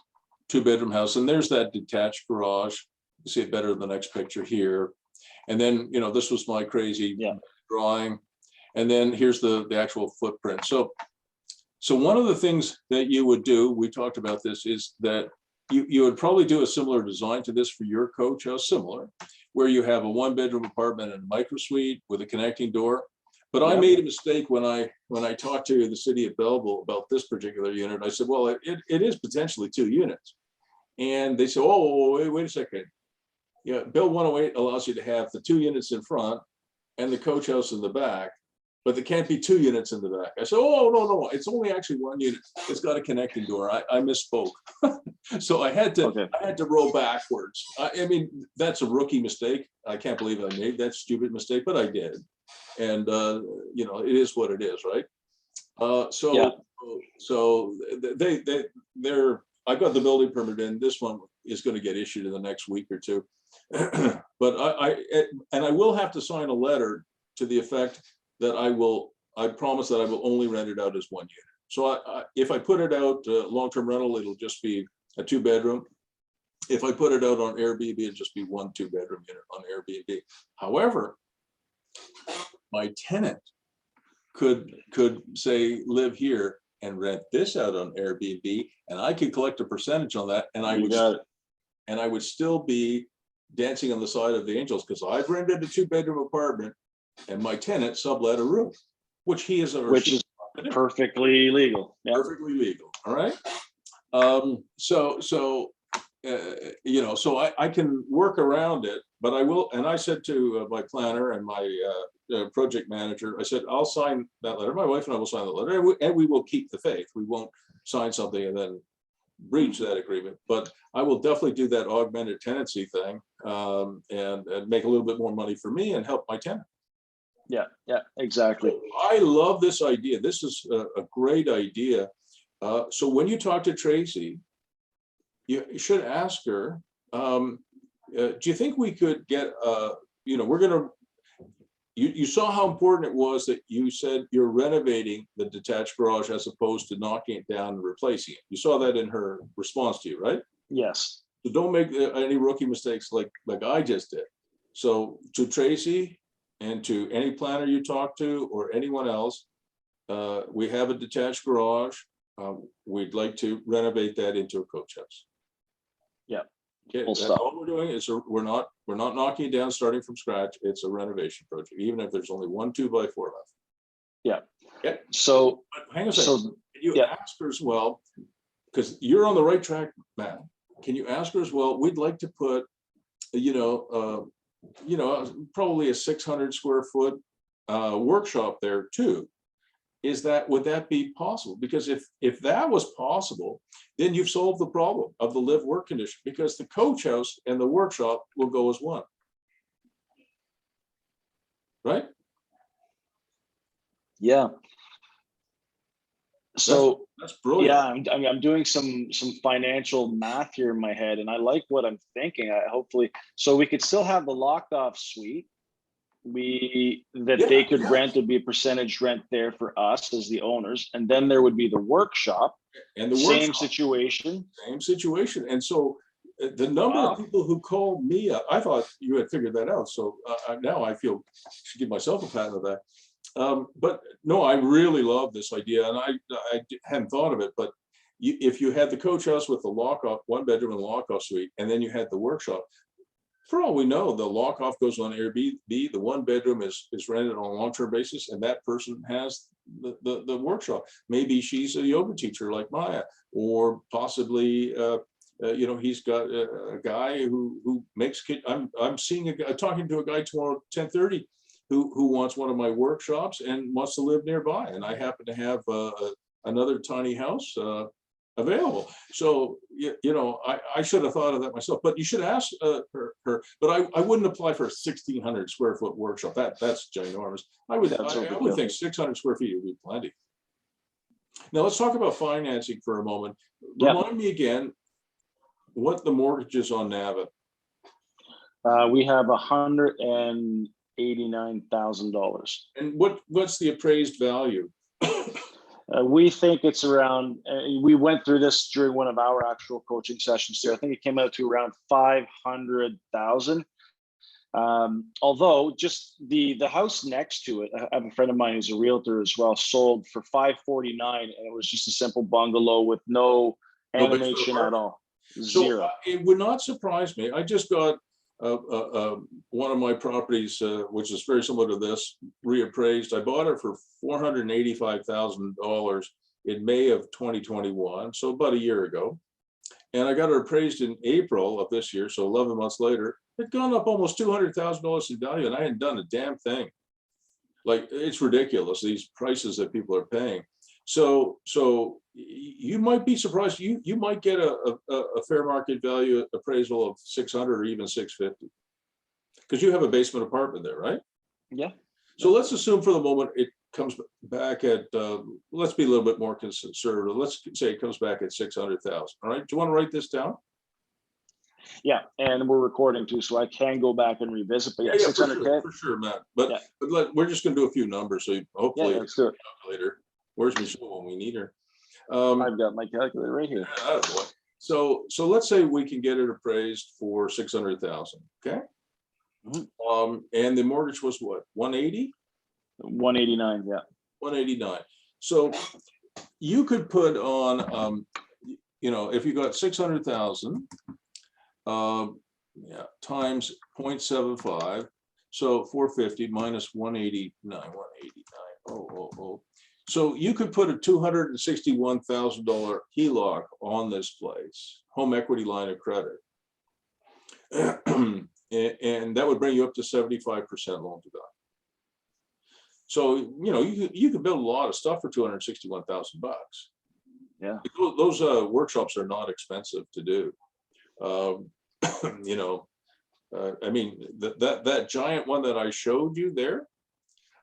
2-bedroom house, and there's that detached garage. You see it better in the next picture here. And then, this was my crazy drawing. And then here's the actual footprint. So one of the things that you would do, we talked about this, is that you would probably do a similar design to this for your coach house, similar, where you have a 1-bedroom apartment and a micro suite with a connecting door. But I made a mistake when I talked to the city of Belleville about this particular unit. I said, well, it is potentially 2 units. And they said, oh, wait a second. Yeah, Bill 108 allows you to have the 2 units in front and the coach house in the back, but there can't be 2 units in the back. I said, oh, no, it's only actually 1 unit. It's got a connecting door. I misspoke. So I had to roll backwards. I mean, that's a rookie mistake. I can't believe I made that stupid mistake, but I did. And, it is what it is, right? So I got the building permit in. This one is going to get issued in the next week or 2. But I will have to sign a letter to the effect that I promise that I will only rent it out as 1 unit. So if I put it out long-term rental, it'll just be a 2-bedroom. If I put it out on Airbnb, it'll just be 1 2-bedroom unit on Airbnb. However, my tenant could say live here and rent this out on Airbnb, and I could collect a percentage on that, and I would still be dancing on the side of the angels, because I've rented a 2-bedroom apartment and my tenant sublet a room, which is perfectly legal. Yeah. Perfectly legal. All right. So I can work around it, but I will. And I said to my planner and my project manager, I said, I'll sign that letter. My wife and I will sign the letter, and we will keep the faith. We won't sign something and then breach that agreement, but I will definitely do that augmented tenancy thing, and make a little bit more money for me and help my tenant. Yeah, exactly. I love this idea. This is a great idea. So when you talk to Tracy, you should ask her, do you think we could get, you saw how important it was that you said you're renovating the detached garage as opposed to knocking it down and replacing it. You saw that in her response to you, right? Yes. So don't make any rookie mistakes like I just did. So to Tracy and to any planner you talk to or anyone else, we have a detached garage. We'd like to renovate that into a coach house. Yeah. Okay, that's all we're doing. Is we're not knocking it down, starting from scratch. It's a renovation project, even if there's only 1 2x4 left. Yeah. Okay. So hang on a second. Can you ask her as well, because you're on the right track, Matt. Can you ask her as well? We'd like to put, probably a 600 square foot workshop there too. Would that be possible? Because if that was possible, then you've solved the problem of the live work condition, because the coach house and the workshop will go as one. Right? Yeah. So that's brilliant. Yeah, I'm doing some financial math here in my head, and I like what I'm thinking. Hopefully, so we could still have the locked off suite. They could rent, would be a percentage rent there for us as the owners, and then there would be the workshop. And the same situation. Same situation. And so the number of people who called me up, I thought you had figured that out. So now I feel I should give myself a pat on that. But no, I really love this idea, and I hadn't thought of it. But if you had the coach house with the lock-off, 1-bedroom and lock-off suite, and then you had the workshop, For all we know, the lock-off goes on Airbnb, the one bedroom is rented on a long-term basis, and that person has the workshop. Maybe she's a yoga teacher like Maya, or possibly, you know, he's got a guy who makes kit. I'm seeing a guy, talking to a guy tomorrow at 10:30 who wants one of my workshops and wants to live nearby. And I happen to have another tiny house available. So, you know, I should have thought of that myself, but you should ask her, but I wouldn't apply for a 1,600 square foot workshop. That's ginormous. I would think 600 square feet would be plenty. Now let's talk about financing for a moment. Remind me again what the mortgage is on Navan. We have $189,000. And what's the appraised value? We think it's around, we went through this during one of our actual coaching sessions here. I think it came out to around 500,000. Although just the house next to it, I have a friend of mine who's a realtor as well, sold for 549, and it was just a simple bungalow with no animation at all. Zero. So it would not surprise me. I just got one of my properties, which is very similar to this, reappraised. I bought it for $485,000 in May of 2021, so about a year ago. And I got it appraised in April of this year, so 11 months later. It'd gone up almost $200,000 in value, and I hadn't done a damn thing. Like, it's ridiculous, these prices that people are paying. So you might be surprised. You might get a fair market value appraisal of 600 or even 650, because you have a basement apartment there, right? Yeah. So let's assume for the moment it comes back at, let's be a little bit more conservative. Let's say it comes back at 600,000. All right. Do you want to write this down? Yeah, and we're recording too, so I can go back and revisit. But yeah, 600K for sure, Matt. But we're just going to do a few numbers, so hopefully let's do it. Calculator. Where's Michelle when we need her? I've got my calculator right here. So let's say we can get it appraised for 600,000. Okay. Mm-hmm. And the mortgage was what, 180? 189. Yeah. 189. So you could put on, you know, if you got 600,000. Times 0.75, so 450 minus 189. So you could put a $261,000 HELOC on this place, home equity line of credit, and that would bring you up to 75% loan to value. So you know you could build a lot of stuff for $261,000. Yeah, those workshops are not expensive to do. You know, I mean, that giant one that I showed you there,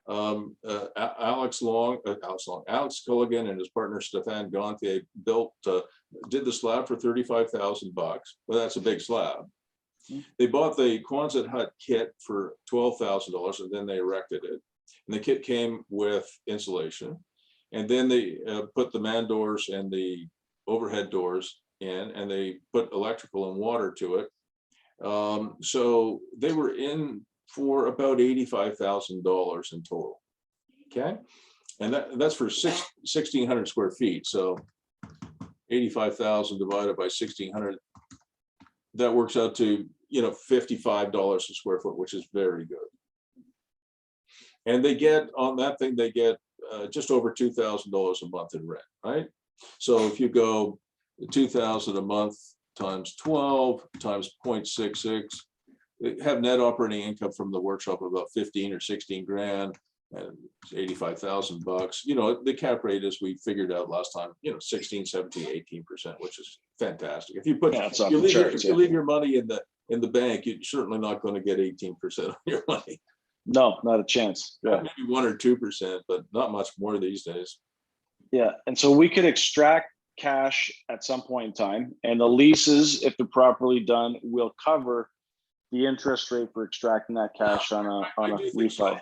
Alex Culligan and his partner Stefan Gontier did the slab for $35,000. Well, that's a big slab. They bought the Quonset hut kit for $12,000, and then they erected it. And the kit came with insulation, and then they put the man doors and the overhead doors in, and they put electrical and water to it. So they were in for about $85,000 in total. Okay, and that's for 1,600 square feet. So 85,000 divided by 1,600, that works out to, you know, $55 a square foot, which is very good. And they get on that thing, they get just over $2,000 a month in rent, right? So if you go 2,000 a month times 12 times 0.66, they have net operating income from the workshop of about 15 or 16 grand, and $85,000. You know, the cap rate, as we figured out last time, you know, 16, 17, 18%, which is fantastic. If you put, if you leave your money in the bank, you're certainly not going to get 18% of your money. No, not a chance. Yeah. Maybe 1 or 2%, but not much more these days. Yeah, and so we could extract cash at some point in time, and the leases, if they're properly done, will cover the interest rate for extracting that cash on a refi. So.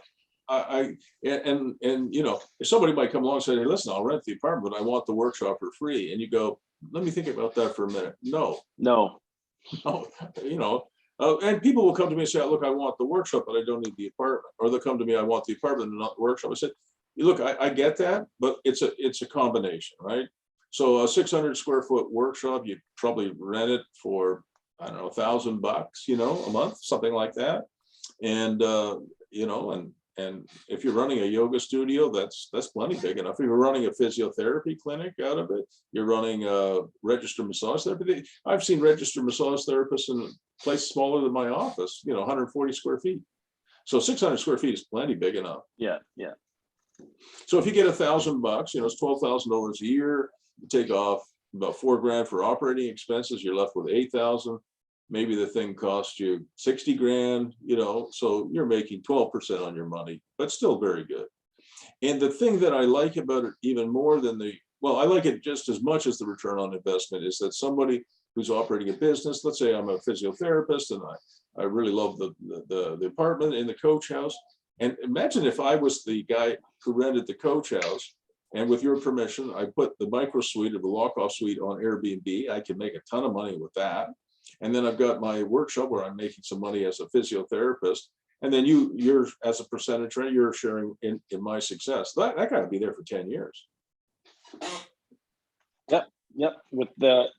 And you know, if somebody might come along and say, hey, listen, I'll rent the apartment, but I want the workshop for free, and you go, let me think about that for a minute. No, you know. And people will come to me and say, look, I want the workshop, but I don't need the apartment. Or they'll come to me, I want the apartment and not the workshop. I said, look, I get that, but it's a combination, right? So a 600 square foot workshop, you probably rent it for I don't know, $1,000, a month, something like that. And, and if you're running a yoga studio, that's plenty big enough. If you're running a physiotherapy clinic out of it, you're running a registered massage therapy. I've seen registered massage therapists in a place smaller than my office, 140 square feet. So 600 square feet is plenty big enough. Yeah, yeah. So if you get $1,000, it's $12,000 a year. You take off about $4,000 for operating expenses, you're left with 8,000. Maybe the thing cost you 60 grand, so you're making 12% on your money, but still very good. And the thing that I like about it even more than I like it just as much as the return on investment, is that somebody who's operating a business, let's say I'm a physiotherapist and I really love the apartment in the coach house. And imagine if I was the guy who rented the coach house, and with your permission, I put the micro suite or the lock-off suite on Airbnb. I can make a ton of money with that. And then I've got my workshop where I'm making some money as a physiotherapist. And then you're as a percentage rent, you're sharing in my success. That got to be there for 10 years. Yep. With the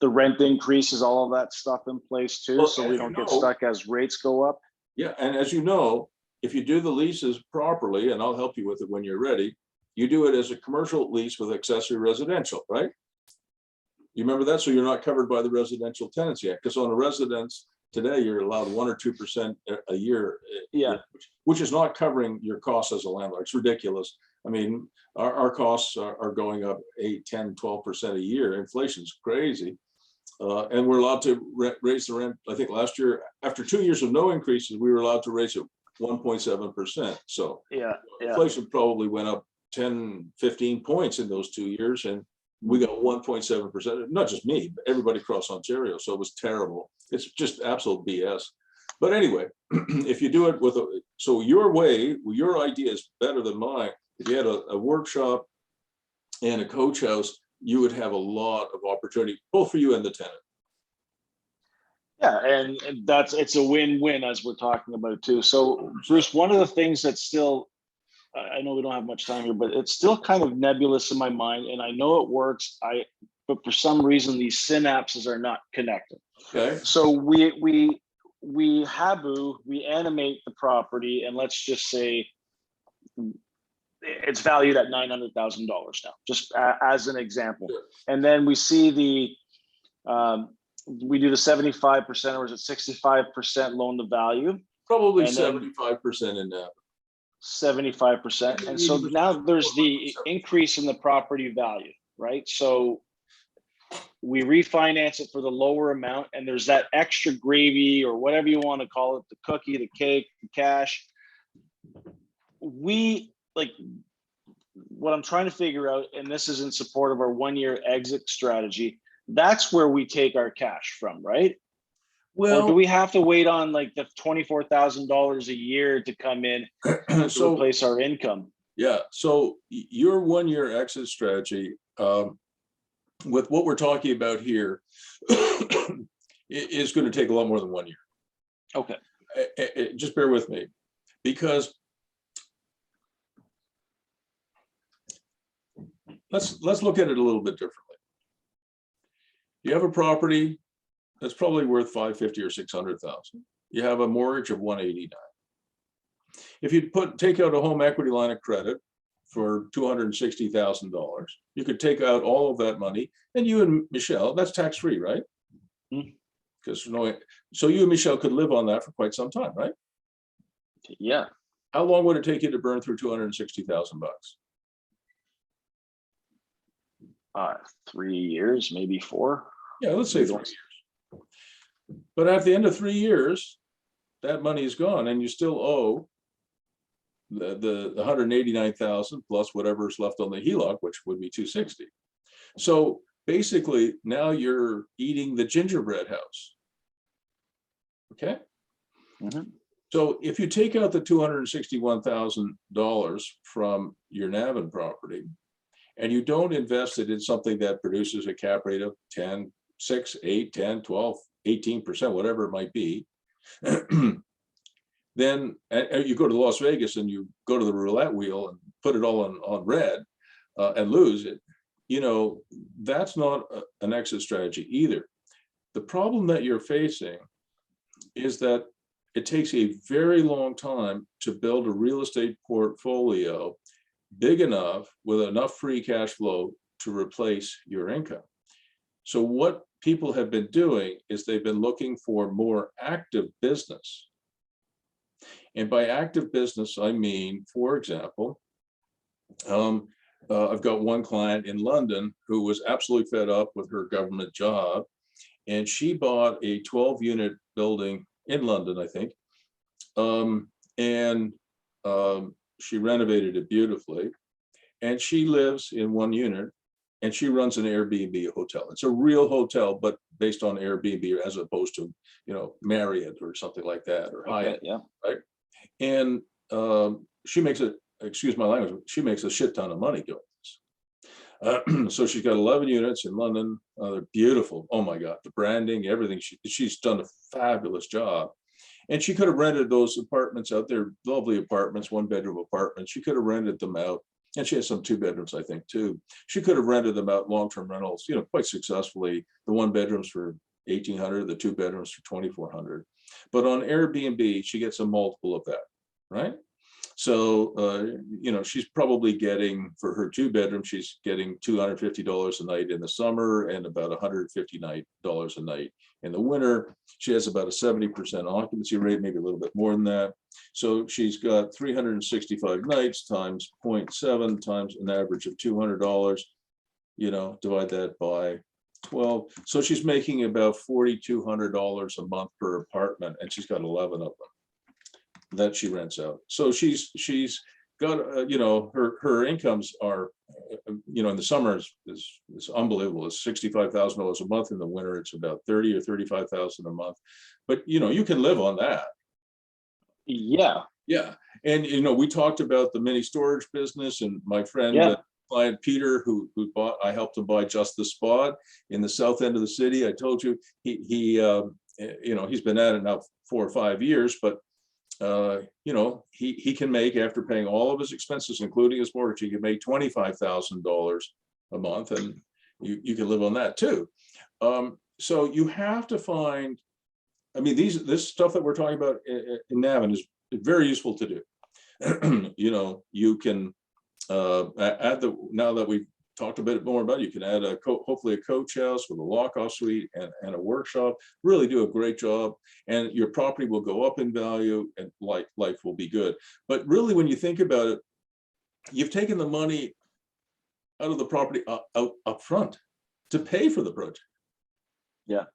rent increases, all of that stuff in place too, so we don't get stuck as rates go up. Yeah, and as you know, if you do the leases properly, and I'll help you with it when you're ready, you do it as a commercial lease with accessory residential, right? You remember that? So you're not covered by the Residential Tenancy Act, because on a residence today, you're allowed 1 or 2% a year, which is not covering your costs as a landlord. It's ridiculous. I mean, our costs are going up 8, 10, 12% a year. Inflation's crazy. And we're allowed to raise the rent. I think last year, after 2 years of no increases, we were allowed to raise it 1.7%. So inflation probably went up 10, 15 points in those 2 years. And we got 1.7%, not just me, but everybody across Ontario. So it was terrible. It's just absolute BS. But anyway, if you do it so your way, your idea is better than mine. If you had a workshop and a coach house, you would have a lot of opportunity, both for you and the tenant. Yeah, and it's a win-win, as we're talking about too. So Bruce, one of the things that's still, I know we don't have much time here, but it's still kind of nebulous in my mind, and I know it works. But for some reason, these synapses are not connected. Okay. So we animate the property, and let's just say it's valued at $900,000 now, just as an example. Sure. And then we see we do the 75%, or is it 65% loan to value? Probably 75% in that. 75%. And so now there's the increase in the property value, right? So we refinance it for the lower amount, and there's that extra gravy, or whatever you want to call it, the cookie, the cake, the cash. What I'm trying to figure out, and this is in support of our 1-year exit strategy, that's where we take our cash from, right? Well, or do we have to wait on the $24,000 a year to come in to replace our income? Yeah. So your 1-year exit strategy, with what we're talking about here, is going to take a lot more than 1 year. Okay. Just bear with me, because let's look at it a little bit differently. You have a property that's probably worth $550,000 or $600,000. You have a mortgage of $189,000. If you take out a home equity line of credit for $260,000, you could take out all of that money, and you and Michelle, that's tax-free, right? Because so you and Michelle could live on that for quite some time, right? Yeah. How long would it take you to burn through $260,000? 3 years, maybe 4. Yeah, let's say 3 years. But at the end of 3 years, that money is gone, and you still owe the $189,000 plus whatever's left on the HELOC, which would be $260,000. So basically, now you're eating the gingerbread house. Okay. Mm-hmm. So if you take out the $261,000 from your Navan property, and you don't invest it in something that produces a cap rate of 10, 6, 8, 10, 12, 18%, whatever it might be, then you go to Las Vegas and you go to the roulette wheel and put it all on red and lose it, that's not an exit strategy either. The problem that you're facing is that it takes a very long time to build a real estate portfolio big enough with enough free cash flow to replace your income. So what people have been doing is they've been looking for more active business. And by active business, I mean, for example, I've got one client in London who was absolutely fed up with her government job, and she bought a 12-unit building in London, I think, and she renovated it beautifully, and she lives in one unit, and she runs an Airbnb hotel. It's a real hotel, but based on Airbnb as opposed to, you know, Marriott or something like that, or Hyatt, yeah. right? And she makes a, excuse my language, she makes a shit ton of money doing this. So she's got 11 units in London. They're beautiful. Oh my God, the branding, everything. She's done a fabulous job. And she could have rented those apartments out there, lovely apartments, 1-bedroom apartments. She could have rented them out. And she has some 2 bedrooms, I think, too. She could have rented them out long-term rentals, you know, quite successfully. The 1 bedrooms for $1,800, the 2 bedrooms for $2,400. But on Airbnb, she gets a multiple of that, right? So, you know, she's probably getting, for her 2 bedroom, she's getting $250 a night in the summer and about $150 a night in the winter. She has about a 70% occupancy rate, maybe a little bit more than that. So she's got 365 nights times 0.7 times an average of $200, you know, divide that by 12. So she's making about $4,200 a month per apartment, and she's got 11 of them that she rents out. So she's got, you know, her incomes are, you know, in the summer is unbelievable. It's $65,000 a month. In the winter, it's about 30 or 35,000 a month. But, you know, you can live on that. Yeah. Yeah. And, you know, we talked about the mini storage business, and my friend, client Peter, who bought, I helped him buy Just the Spot in the south end of the city. I told you, he you know, he's been at it now 4 or 5 years, but you know, he can make, after paying all of his expenses, including his mortgage, he can make $25,000 a month, and you can live on that too. So you have to find, I mean, this stuff that we're talking about in Navan is very useful to do. You know, you can add now that we've talked a bit more about it, you can add hopefully a coach house with a lock-off suite and a workshop, really do a great job, and your property will go up in value, and life will be good. But really, when you think about it, you've taken the money out of the property up front to pay for the project. Yeah.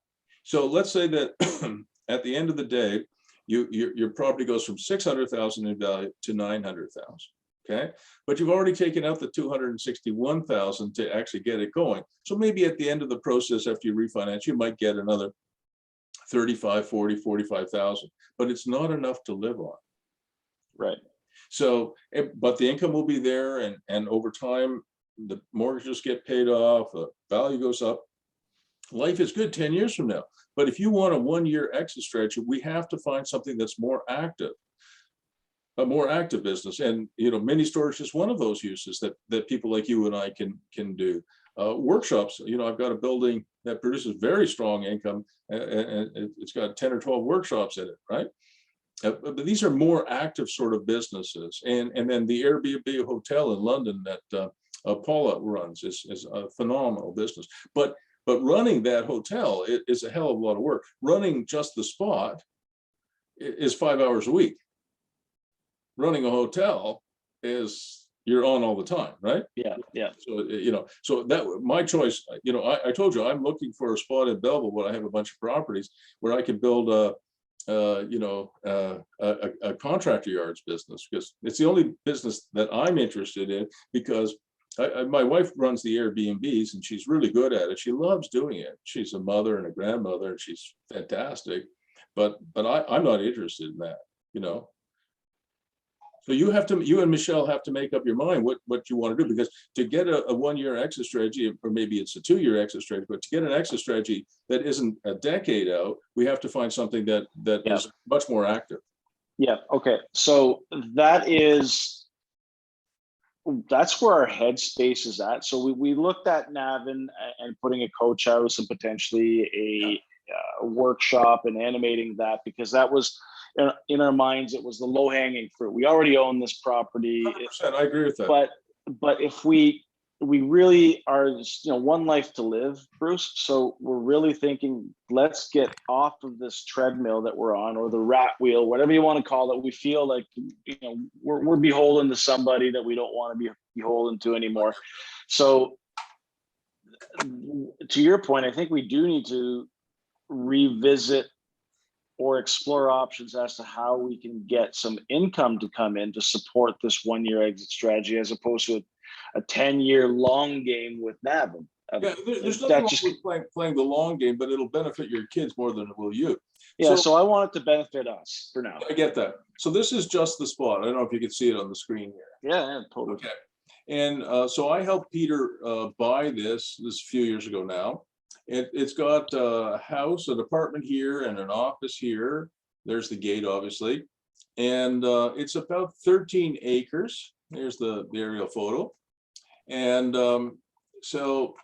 So let's say that at the end of the day, your property goes from 600,000 in value to 900,000. Okay, but you've already taken out the 261,000 to actually get it going. So maybe at the end of the process, after you refinance, you might get another 35, 40, 45,000, but it's not enough to live on. Right. So, but the income will be there, and over time, the mortgages get paid off, the value goes up. Life is good 10 years from now. But if you want a 1-year exit strategy, we have to find something that's more active. A more active business, and you know, mini storage is one of those uses that people like you and I can do. Workshops, you know, I've got a building that produces very strong income, and it's got 10 or 12 workshops in it, right? But these are more active sort of businesses, and then the Airbnb hotel in London that Paula runs is a phenomenal business. But running that hotel is a hell of a lot of work. Running Just the Spot is 5 hours a week. Running a hotel is, you're on all the time, right? Yeah. So, you know, so that my choice, you know, I told you I'm looking for a spot in Belleville where I have a bunch of properties where I could build you know, a contractor yards business, because it's the only business that I'm interested in, because my wife runs the Airbnbs and she's really good at it. She loves doing it. She's a mother and a grandmother, and she's fantastic, but I'm not interested in that, you know. So you and Michelle have to make up your mind what you want to do, because to get a 1-year exit strategy, or maybe it's a 2-year exit strategy, but to get an exit strategy that isn't a decade out, we have to find something that is much more active. Yeah. Okay. So that's where our headspace is at. So we looked at Navan and putting a coach house and potentially workshop and animating that, because that was in our minds, it was the low hanging fruit. We already own this property. 100%, I agree with that. But if we really are, one life to live, Bruce. So we're really thinking, let's get off of this treadmill that we're on, or the rat wheel, whatever you want to call it. We feel like, we're beholden to somebody that we don't want to be beholden to anymore. So to your point, I think we do need to revisit or explore options as to how we can get some income to come in to support this 1-year exit strategy, as opposed to a 10-year long game with Navan. Yeah, there's nothing wrong with playing the long game, but it'll benefit your kids more than it will you. Yeah, so I want it to benefit us for now. I get that. So this is just the spot. I don't know if you can see it on the screen here. Yeah, totally. Okay. And so I helped Peter buy this a few years ago now. It's got a house, an apartment here, and an office here. There's the gate, obviously. And it's about 13 acres. There's the aerial photo. And so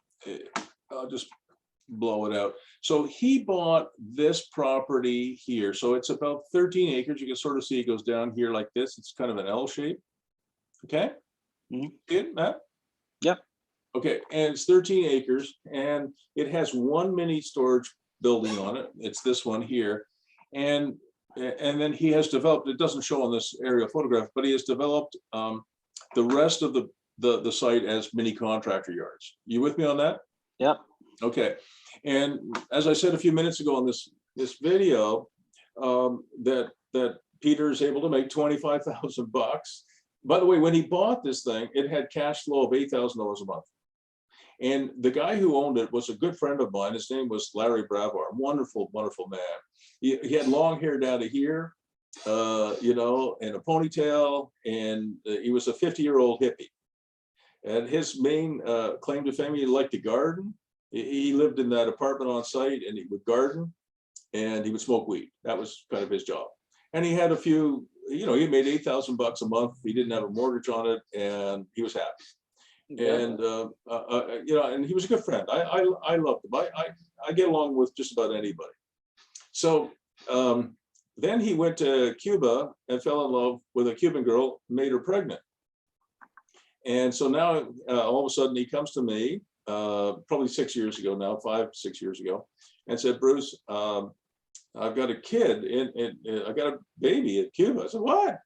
I'll just blow it out. So he bought this property here. So it's about 13 acres. You can sort of see it goes down here like this. It's kind of an L shape. Okay. Good, Matt? Yep. Okay, and it's 13 acres, and it has one mini storage building on it. It's this one here. And then he has developed, it doesn't show on this aerial photograph, but he has developed the rest of the site as mini contractor yards. You with me on that? Yep. Okay. And as I said a few minutes ago on this video, that Peter is able to make $25,000. By the way, when he bought this thing, it had cash flow of $8,000 a month. And the guy who owned it was a good friend of mine. His name was Larry Bravar, wonderful, wonderful man. He had long hair down to here, and a ponytail, and he was a 50-year-old hippie. And his main claim to fame, he liked to garden. He lived in that apartment on site, and he would garden, and he would smoke weed. That was kind of his job. And he had a few, he made $8,000 a month. He didn't have a mortgage on it, and he was happy. And and he was a good friend. I loved him. I get along with just about anybody. So then he went to Cuba and fell in love with a Cuban girl, made her pregnant. And so now all of a sudden he comes to me, probably 6 years ago now, 5, 6 years ago, and said, Bruce, I've got a kid, I got a baby at Cuba. I said, what?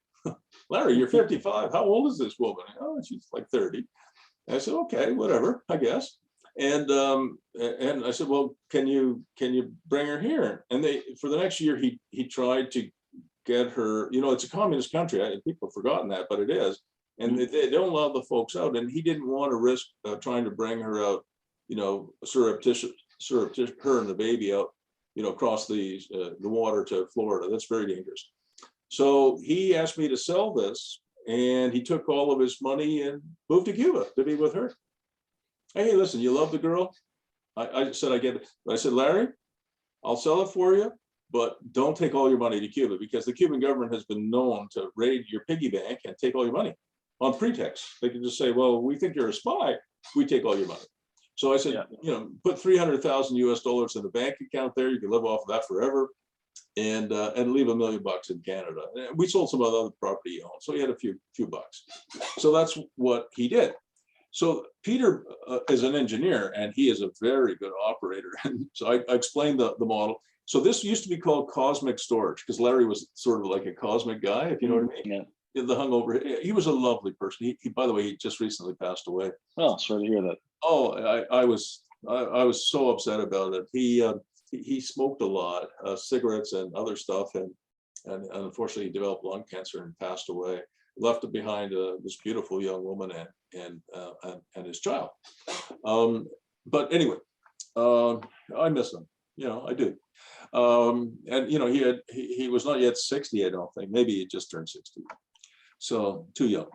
Larry, you're 55. How old is this woman? Oh, she's like 30. I said, okay, whatever, I guess. And I said, well, can you bring her here? And for the next year, he tried to get her. It's a communist country. People have forgotten that, but it is. And they don't allow the folks out. And he didn't want to risk trying to bring her out, surreptitious, her and the baby out, across the water to Florida. That's very dangerous. So he asked me to sell this. And he took all of his money and moved to Cuba to be with her. Hey, listen, you love the girl? I said, I get it. But I said, Larry, I'll sell it for you, but don't take all your money to Cuba, because the Cuban government has been known to raid your piggy bank and take all your money on pretext. They can just say, well, we think you're a spy. We take all your money. So I said, put $300,000 US in the bank account there. You can live off of that forever. And leave $1 million in Canada. And we sold some other property he owned, so he had a few bucks. So that's what he did. So Peter is an engineer, and he is a very good operator. And so I explained the model. So this used to be called cosmic storage, because Larry was sort of like a cosmic guy, if you know what I mean. Yeah. The hungover. He was a lovely person. He by the way, he just recently passed away. Oh, sorry to hear that. Oh, I was so upset about it. He smoked a lot, cigarettes and other stuff, and unfortunately he developed lung cancer and passed away. Left behind this beautiful young woman and his child. But anyway, I miss him. I do. And he was not yet 60, I don't think. Maybe he just turned 60. So too young.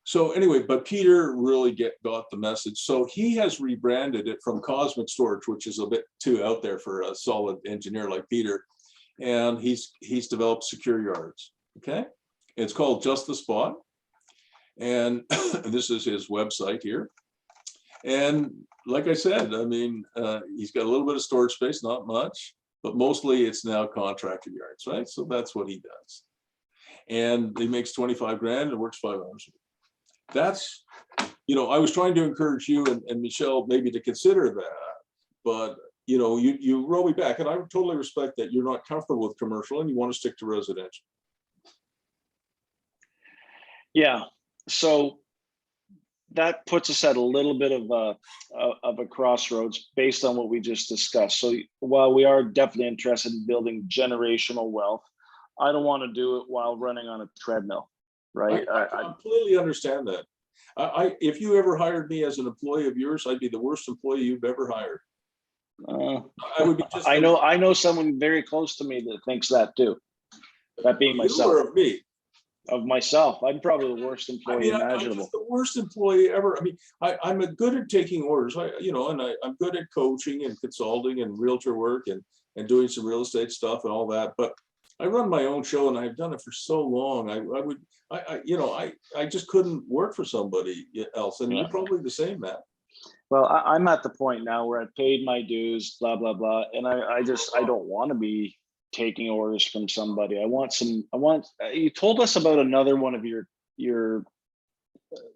So anyway, but Peter really got the message. So he has rebranded it from Cosmic Storage, which is a bit too out there for a solid engineer like Peter. And he's developed secure yards. Okay. It's called Just the Spot. And this is his website here. And like I said, I mean, he's got a little bit of storage space, not much. but mostly it's now contractor yards, right? So that's what he does. And he makes 25 grand and works 5 hours a week. That's, I was trying to encourage you and Michelle maybe to consider that, but you roll me back, and I totally respect that you're not comfortable with commercial and you want to stick to residential. Yeah, so that puts us at a little bit of a crossroads based on what we just discussed. So while we are definitely interested in building generational wealth, I don't want to do it while running on a treadmill, right? I completely understand that. If you ever hired me as an employee of yours, I'd be the worst employee you've ever hired. I would be just. I know someone very close to me that thinks that too. That being myself. Or of me. Of myself, I'm probably the worst employee imaginable. I'm just the worst employee ever. I mean, I'm good at taking orders. I'm good at coaching and consulting and realtor work and doing some real estate stuff and all that. But I run my own show, and I've done it for so long. I just couldn't work for somebody else. And you're probably the same, Matt. Well, I'm at the point now where I paid my dues, blah blah blah, and I don't want to be taking orders from somebody. You told us about another one of your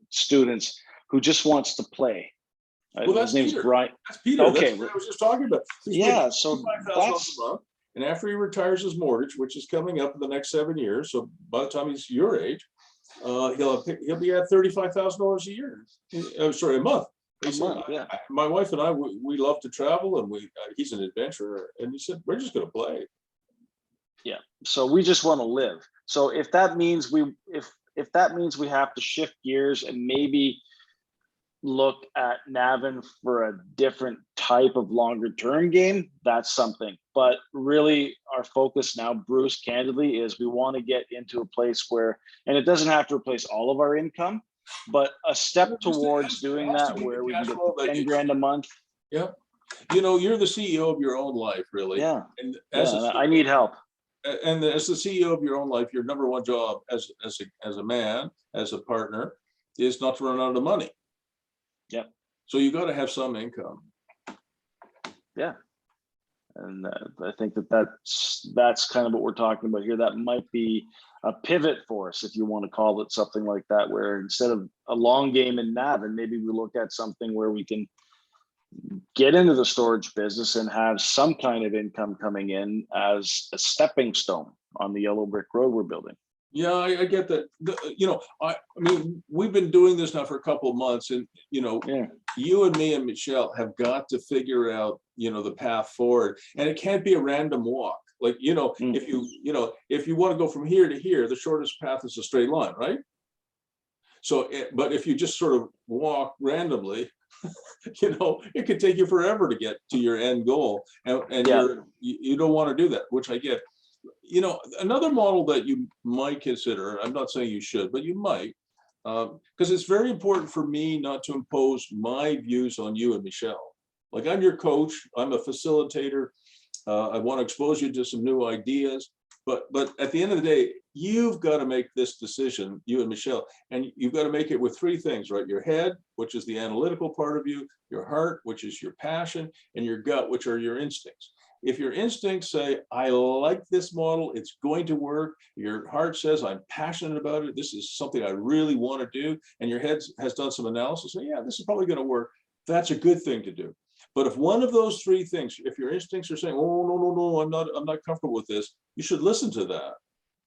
students who just wants to play. Well, that's his name's Peter. Brian. That's Peter. Okay. That's what I was just talking about. Yeah, so that's, a month, and after he retires his mortgage, which is coming up in the next 7 years, so by the time he's your age, he'll be at $35,000 a year. A month. Yeah. My wife and I, we love to travel, and he's an adventurer, and he said, we're just going to play. Yeah, so we just want to live. So if that means we have to shift gears and maybe look at Navan for a different type of longer term game, that's something. But really our focus now, Bruce, candidly, is we want to get into a place where, and it doesn't have to replace all of our income, but a step towards doing that where we can get 10 grand a month. Yeah. You're the CEO of your own life, really. Yeah. And I need help. And as the CEO of your own life, your number one job as a man, as a partner, is not to run out of money. Yeah. So you got to have some income. Yeah. And I think that's kind of what we're talking about here. That might be a pivot for us, if you want to call it something like that, where instead of a long game in Navan, maybe we look at something where we can get into the storage business and have some kind of income coming in as a stepping stone on the yellow brick road we're building. Yeah, I get that. I mean, we've been doing this now for a couple of months, and you and me and Michelle have got to figure out, the path forward, and it can't be a random walk. Like, if you want to go from here to here, the shortest path is a straight line, right? So, but if you just sort of walk randomly, it could take you forever to get to your end goal, and you don't want to do that, which I get. Another model that you might consider, I'm not saying you should, but you might, because it's very important for me not to impose my views on you and Michelle. Like, I'm your coach, I'm a facilitator, I want to expose you to some new ideas, but at the end of the day, you've got to make this decision, you and Michelle, and you've got to make it with three things, right? Your head, which is the analytical part of you, your heart, which is your passion, and your gut, which are your instincts. If your instincts say, I like this model, it's going to work, your heart says, I'm passionate about it, this is something I really want to do, and your head has done some analysis, so yeah, this is probably going to work, that's a good thing to do. But if one of those three things, if your instincts are saying, oh, no, I'm not comfortable with this, you should listen to that.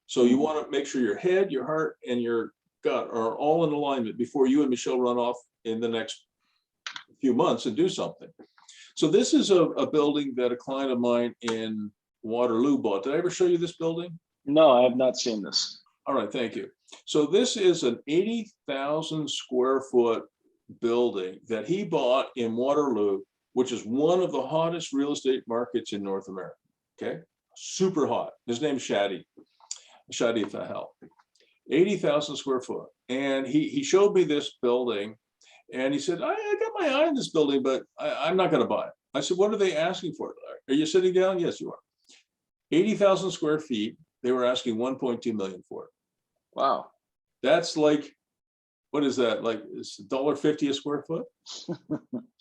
So you want to make sure your head, your heart, and your gut are all in alignment before you and Michelle run off in the next few months and do something. So this is a building that a client of mine in Waterloo bought. Did I ever show you this building? No, I have not seen this. All right, thank you. So this is an 80,000 square foot building that he bought in Waterloo, which is one of the hottest real estate markets in North America. Okay, super hot. His name's Shaddilac. 80,000 square foot. And he showed me this building. And he said, I got my eye on this building, but I'm not going to buy it. I said, what are they asking for? Are you sitting down? Yes, you are. 80,000 square feet. They were asking 1.2 million for it. Wow. That's like, what is that? Like, it's $1.50 a square foot?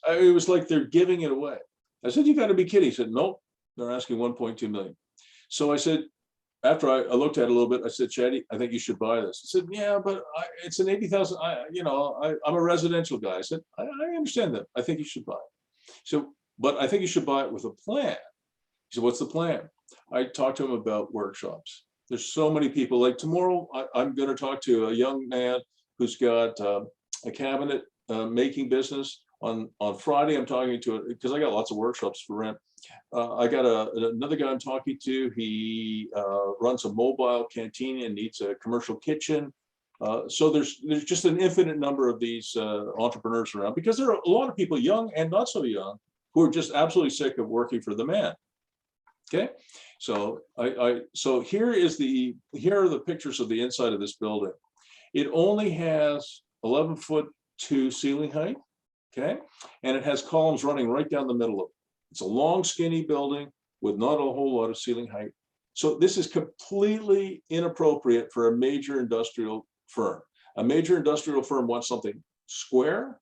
It was like they're giving it away. I said, you got to be kidding. He said, nope, They're asking 1.2 million. So I said, after I looked at it a little bit, I said, Shaddy, I think you should buy this. He said, yeah, but it's an 80,000. I'm a residential guy. I said, I understand that. I think you should buy it. So, but I think you should buy it with a plan. He said, what's the plan? I talked to him about workshops. There's so many people. Like tomorrow, I'm going to talk to a young man who's got a cabinet making business. On Friday, I'm talking to, because I got lots of workshops for rent. I got another guy I'm talking to. He runs a mobile canteen and needs a commercial kitchen. So there's just an infinite number of these entrepreneurs around, because there are a lot of people, young and not so young, who are just absolutely sick of working for the man. Okay, so so here are the pictures of the inside of this building. It only has 11'2" ceiling height. Okay, and it has columns running right down the middle of it. It's a long, skinny building with not a whole lot of ceiling height. So this is completely inappropriate for a major industrial firm. A major industrial firm wants something square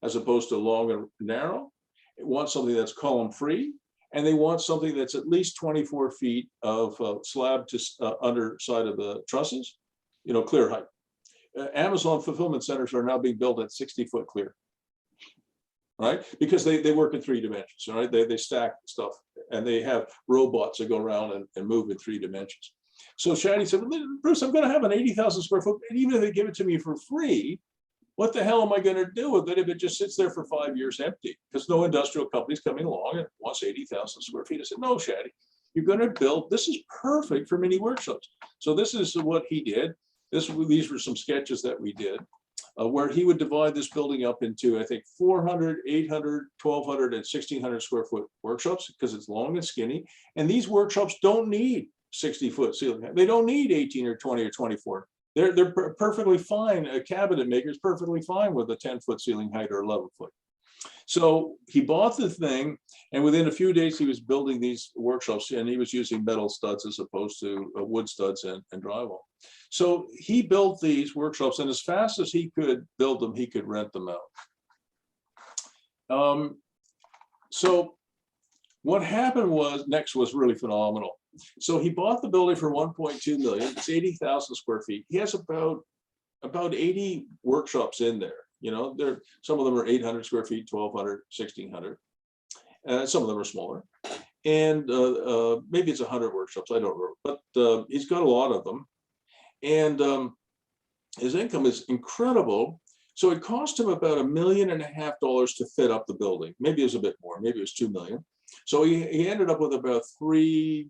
as opposed to long and narrow. It wants something that's column free, and they want something that's at least 24 feet of slab to underside of the trusses, clear height. Amazon fulfillment centers are now being built at 60-foot clear. Right, because they work in 3 dimensions. Right, they stack stuff, and they have robots that go around and move in 3 dimensions. So Shaddy said, Bruce, I'm going to have an 80,000 square foot, and even if they give it to me for free, what the hell am I going to do with it if it just sits there for 5 years empty? Because no industrial company's coming along and wants 80,000 square feet. I said, no, Shaddy, you're going to build. This is perfect for mini workshops. So this is what he did. These were some sketches that we did. Where he would divide this building up into, I think, 400, 800, 1,200, and 1,600 square foot workshops, because it's long and skinny. And these workshops don't need 60-foot ceiling height. They don't need 18 or 20 or 24. They're perfectly fine. A cabinet maker is perfectly fine with a 10-foot ceiling height or 11-foot. So he bought the thing, and within a few days he was building these workshops, and he was using metal studs as opposed to wood studs and drywall. So he built these workshops, and as fast as he could build them, he could rent them out. So what happened next was really phenomenal. So he bought the building for 1.2 million. It's 80,000 square feet. He has about 80 workshops in there. Some of them are 800 square feet, 1,200, 1,600. Some of them are smaller. And maybe it's 100 workshops, I don't know. But he's got a lot of them. And his income is incredible. So it cost him about $1.5 million to fit up the building. Maybe it was a bit more, maybe it was 2 million. So he ended up with about 3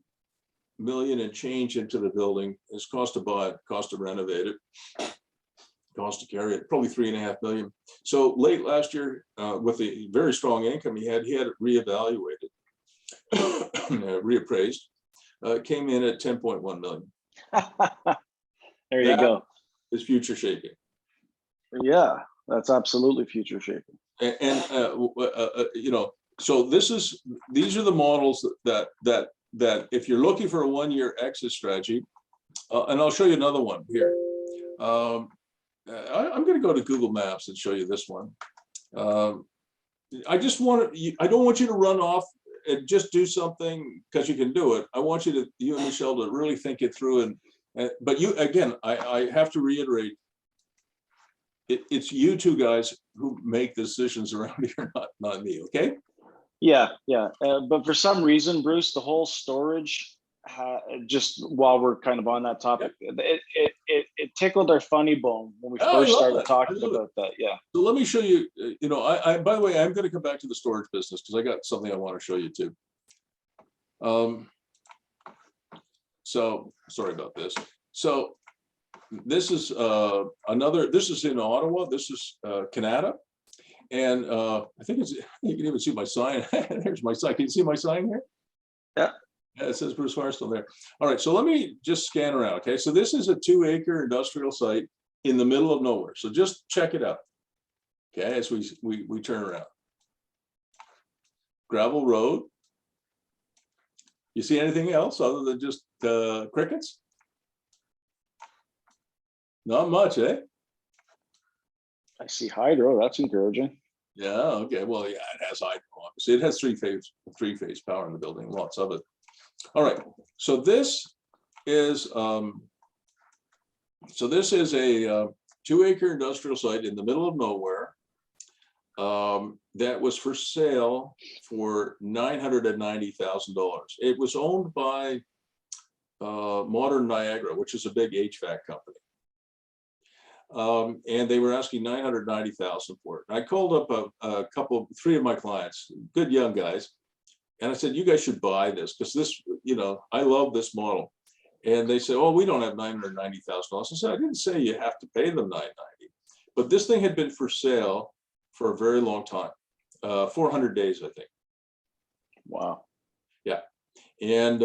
million and change into the building. His cost to buy it, cost to renovate it, cost to carry it, probably 3.5 million. So late last year, with the very strong income he had it reevaluated, reappraised, came in at 10.1 million. There you go. Is future shaping. Yeah, that's absolutely future shaping. And so these are the models that if you're looking for a 1-year exit strategy, and I'll show you another one here. I'm going to go to Google Maps and show you this one. I don't want you to run off and just do something because you can do it. I want you and Michelle to really think it through. But you, again, I have to reiterate, it's you two guys who make decisions around here, not me. Okay. Yeah. But for some reason, Bruce, the whole storage, just while we're kind of on that topic, it tickled our funny bone when we first started talking about that. Yeah. So let me show you. By the way, I'm going to come back to the storage business because I got something I want to show you too. So sorry about this. So this is this is in Ottawa. This is Canada. And I think you can even see my sign. There's my sign. Can you see my sign here? Yeah. It says Bruce Firestone there. All right, so let me just scan around. Okay, so this is a 2-acre industrial site in the middle of nowhere. So just check it out. Okay, as we turn around. Gravel road. You see anything else other than just crickets? Not much, eh? I see hydro. That's encouraging. Yeah, okay, well, yeah, it has hydro. It has three-phase power in the building, lots of it. All right, so this is a 2-acre industrial site in the middle of nowhere that was for sale for $990,000. It was owned by Modern Niagara, which is a big HVAC company. And they were asking $990,000 for it. And I called up three of my clients, good young guys, and I said, you guys should buy this because this, I love this model. And they said, oh, we don't have $990,000. I said, I didn't say you have to pay them $990,000, but this thing had been for sale for a very long time, 400 days, I think. Wow. Yeah, and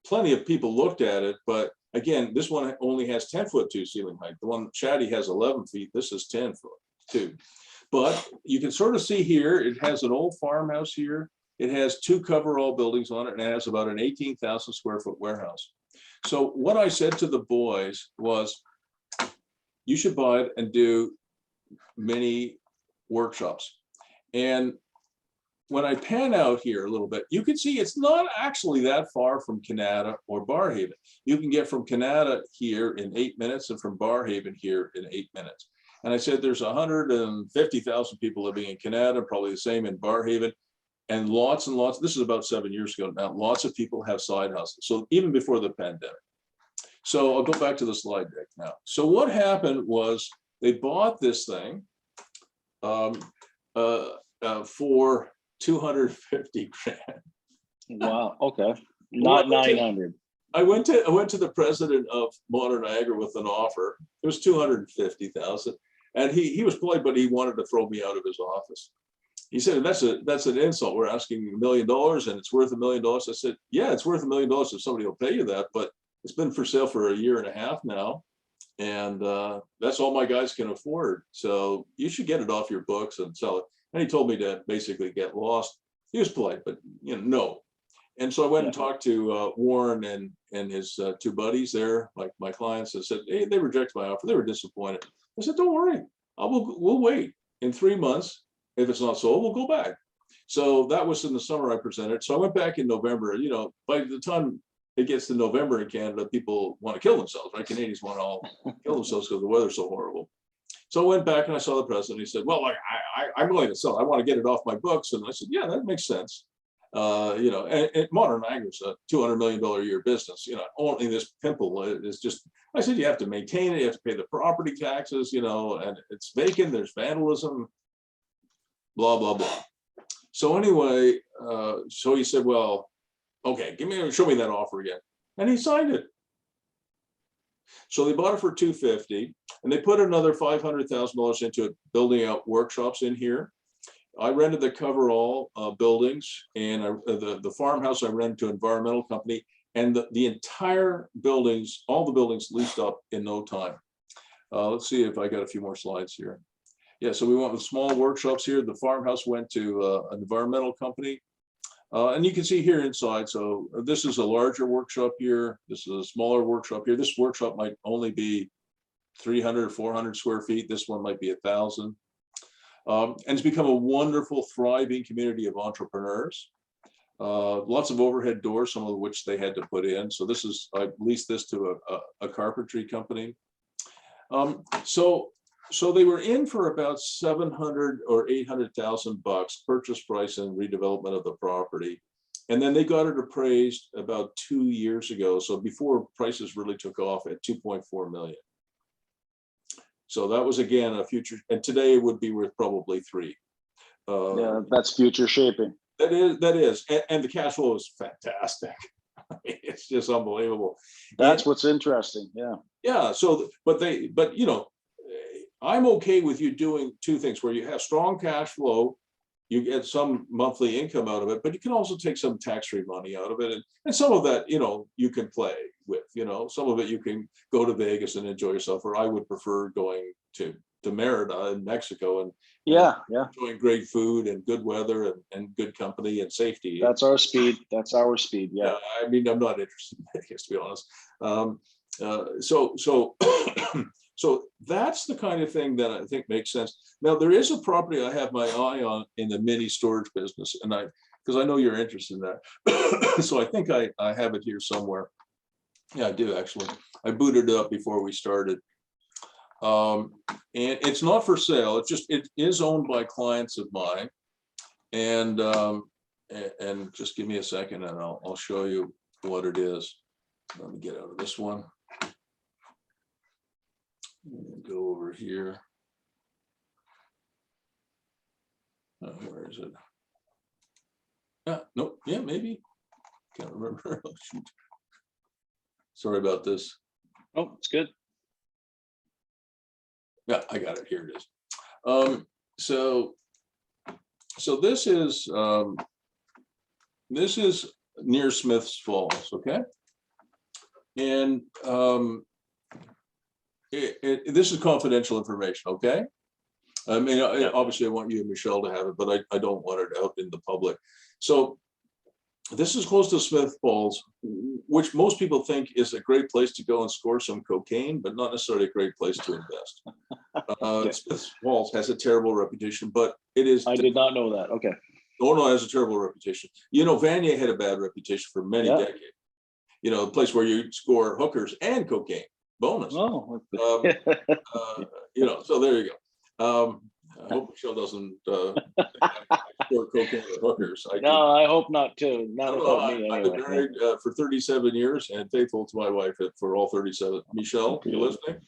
plenty of people looked at it, but again, this one only has 10-foot two ceiling height. The one Shaddy has 11 feet. This is 10 foot two. But you can sort of see here, it has an old farmhouse here. It has 2 coverall buildings on it, and it has about an 18,000 square foot warehouse. So what I said to the boys was, you should buy it and do mini workshops. And when I pan out here a little bit, you can see it's not actually that far from Canada or Barrhaven. You can get from Canada here in 8 minutes and from Barrhaven here in 8 minutes. And I said there's 150,000 people living in Canada, probably the same in Barrhaven, and lots, this is about 7 years ago now, lots of people have side hustles. So even before the pandemic. So I'll go back to the slide deck now. So what happened was they bought this thing for 250 grand. Wow. Okay. Not 900. I went to the president of Modern Niagara with an offer. It was 250,000, and he was polite, but he wanted to throw me out of his office. He said, that's an insult. We're asking $1 million and it's worth $1 million. I said, yeah, it's worth $1 million if somebody will pay you that, but it's been for sale for 1.5 years now. And that's all my guys can afford. So you should get it off your books and sell it. And he told me to basically get lost. He was polite, but no. And so I went and talked to Warren and his 2 buddies there, like my clients, and said, hey, they rejected my offer. They were disappointed. I said, don't worry, we'll wait. In 3 months, if it's not sold, we'll go back. So that was in the summer I presented. So I went back in November. By the time it gets to November in Canada, people want to kill themselves, right? Canadians want to all kill themselves because the weather's so horrible. So I went back and I saw the president. He said, well, I'm going to sell. I want to get it off my books. And I said, yeah, that makes sense. And Modern Niagara's a $200 million a year business. Only this pimple is just, I said, you have to maintain it. You have to pay the property taxes, and it's vacant. There's vandalism, blah, blah, blah. So anyway, so he said, well, okay, show me that offer again. And he signed it. So they bought it for $250, and they put another $500,000 into it, building out workshops in here. I rented the coverall buildings, and the farmhouse I rented to an environmental company, and the entire buildings, all the buildings leased up in no time. Let's see if I got a few more slides here. Yeah, so we went with small workshops here. The farmhouse went to an environmental company. And you can see here inside, so this is a larger workshop here. This is a smaller workshop here. This workshop might only be 300, 400 square feet. This one might be 1,000. And it's become a wonderful, thriving community of entrepreneurs. Lots of overhead doors, some of which they had to put in. So this is, I leased this to a carpentry company. So they were in for about 700 or 800,000 bucks purchase price and redevelopment of the property. And then they got it appraised about 2 years ago. So before prices really took off at 2.4 million. So that was again a future, and today it would be worth probably 3. Yeah, that's future shaping. That is, and the cash flow is fantastic. It's just unbelievable. That's what's interesting. Yeah. Yeah. So, but I'm okay with you doing 2 things where you have strong cash flow, you get some monthly income out of it, but you can also take some tax-free money out of it. And some of that, you can play with, some of it you can go to Vegas and enjoy yourself, or I would prefer going to Merida in Mexico and enjoying great food and good weather and good company and safety. That's our speed. Yeah. I mean, I'm not interested in Vegas, to be honest. So so that's the kind of thing that I think makes sense. Now, there is a property I have my eye on in the mini storage business, and because I know you're interested in that. So I think I have it here somewhere. Yeah, I do actually. I booted it up before we started. And it's not for sale. It is owned by clients of mine. And just give me a second and I'll show you what it is. Let me get out of this one. Go over here. Where is it? No, yeah, maybe. Can't remember. Oh, shoot. Sorry about this. Oh, it's good. Yeah, I got it. Here it is. So this is near Smiths Falls, okay? And this is confidential information, okay? I mean, obviously I want you and Michelle to have it, but I don't want it out in the public. So this is close to Smith Falls, which most people think is a great place to go and score some cocaine, but not necessarily a great place to invest. Smith Falls has a terrible reputation, but it is. I did not know that. Okay. Oh no, it has a terrible reputation. You know, Vanier had a bad reputation for many decades. You know, a place where you score hookers and cocaine. Bonus. Oh. You know, so there you go. I hope Michelle doesn't score cocaine or hookers. I hope not too. Not about me anyway. I've been married for 37 years and faithful to my wife for all 37. Michelle, you listening?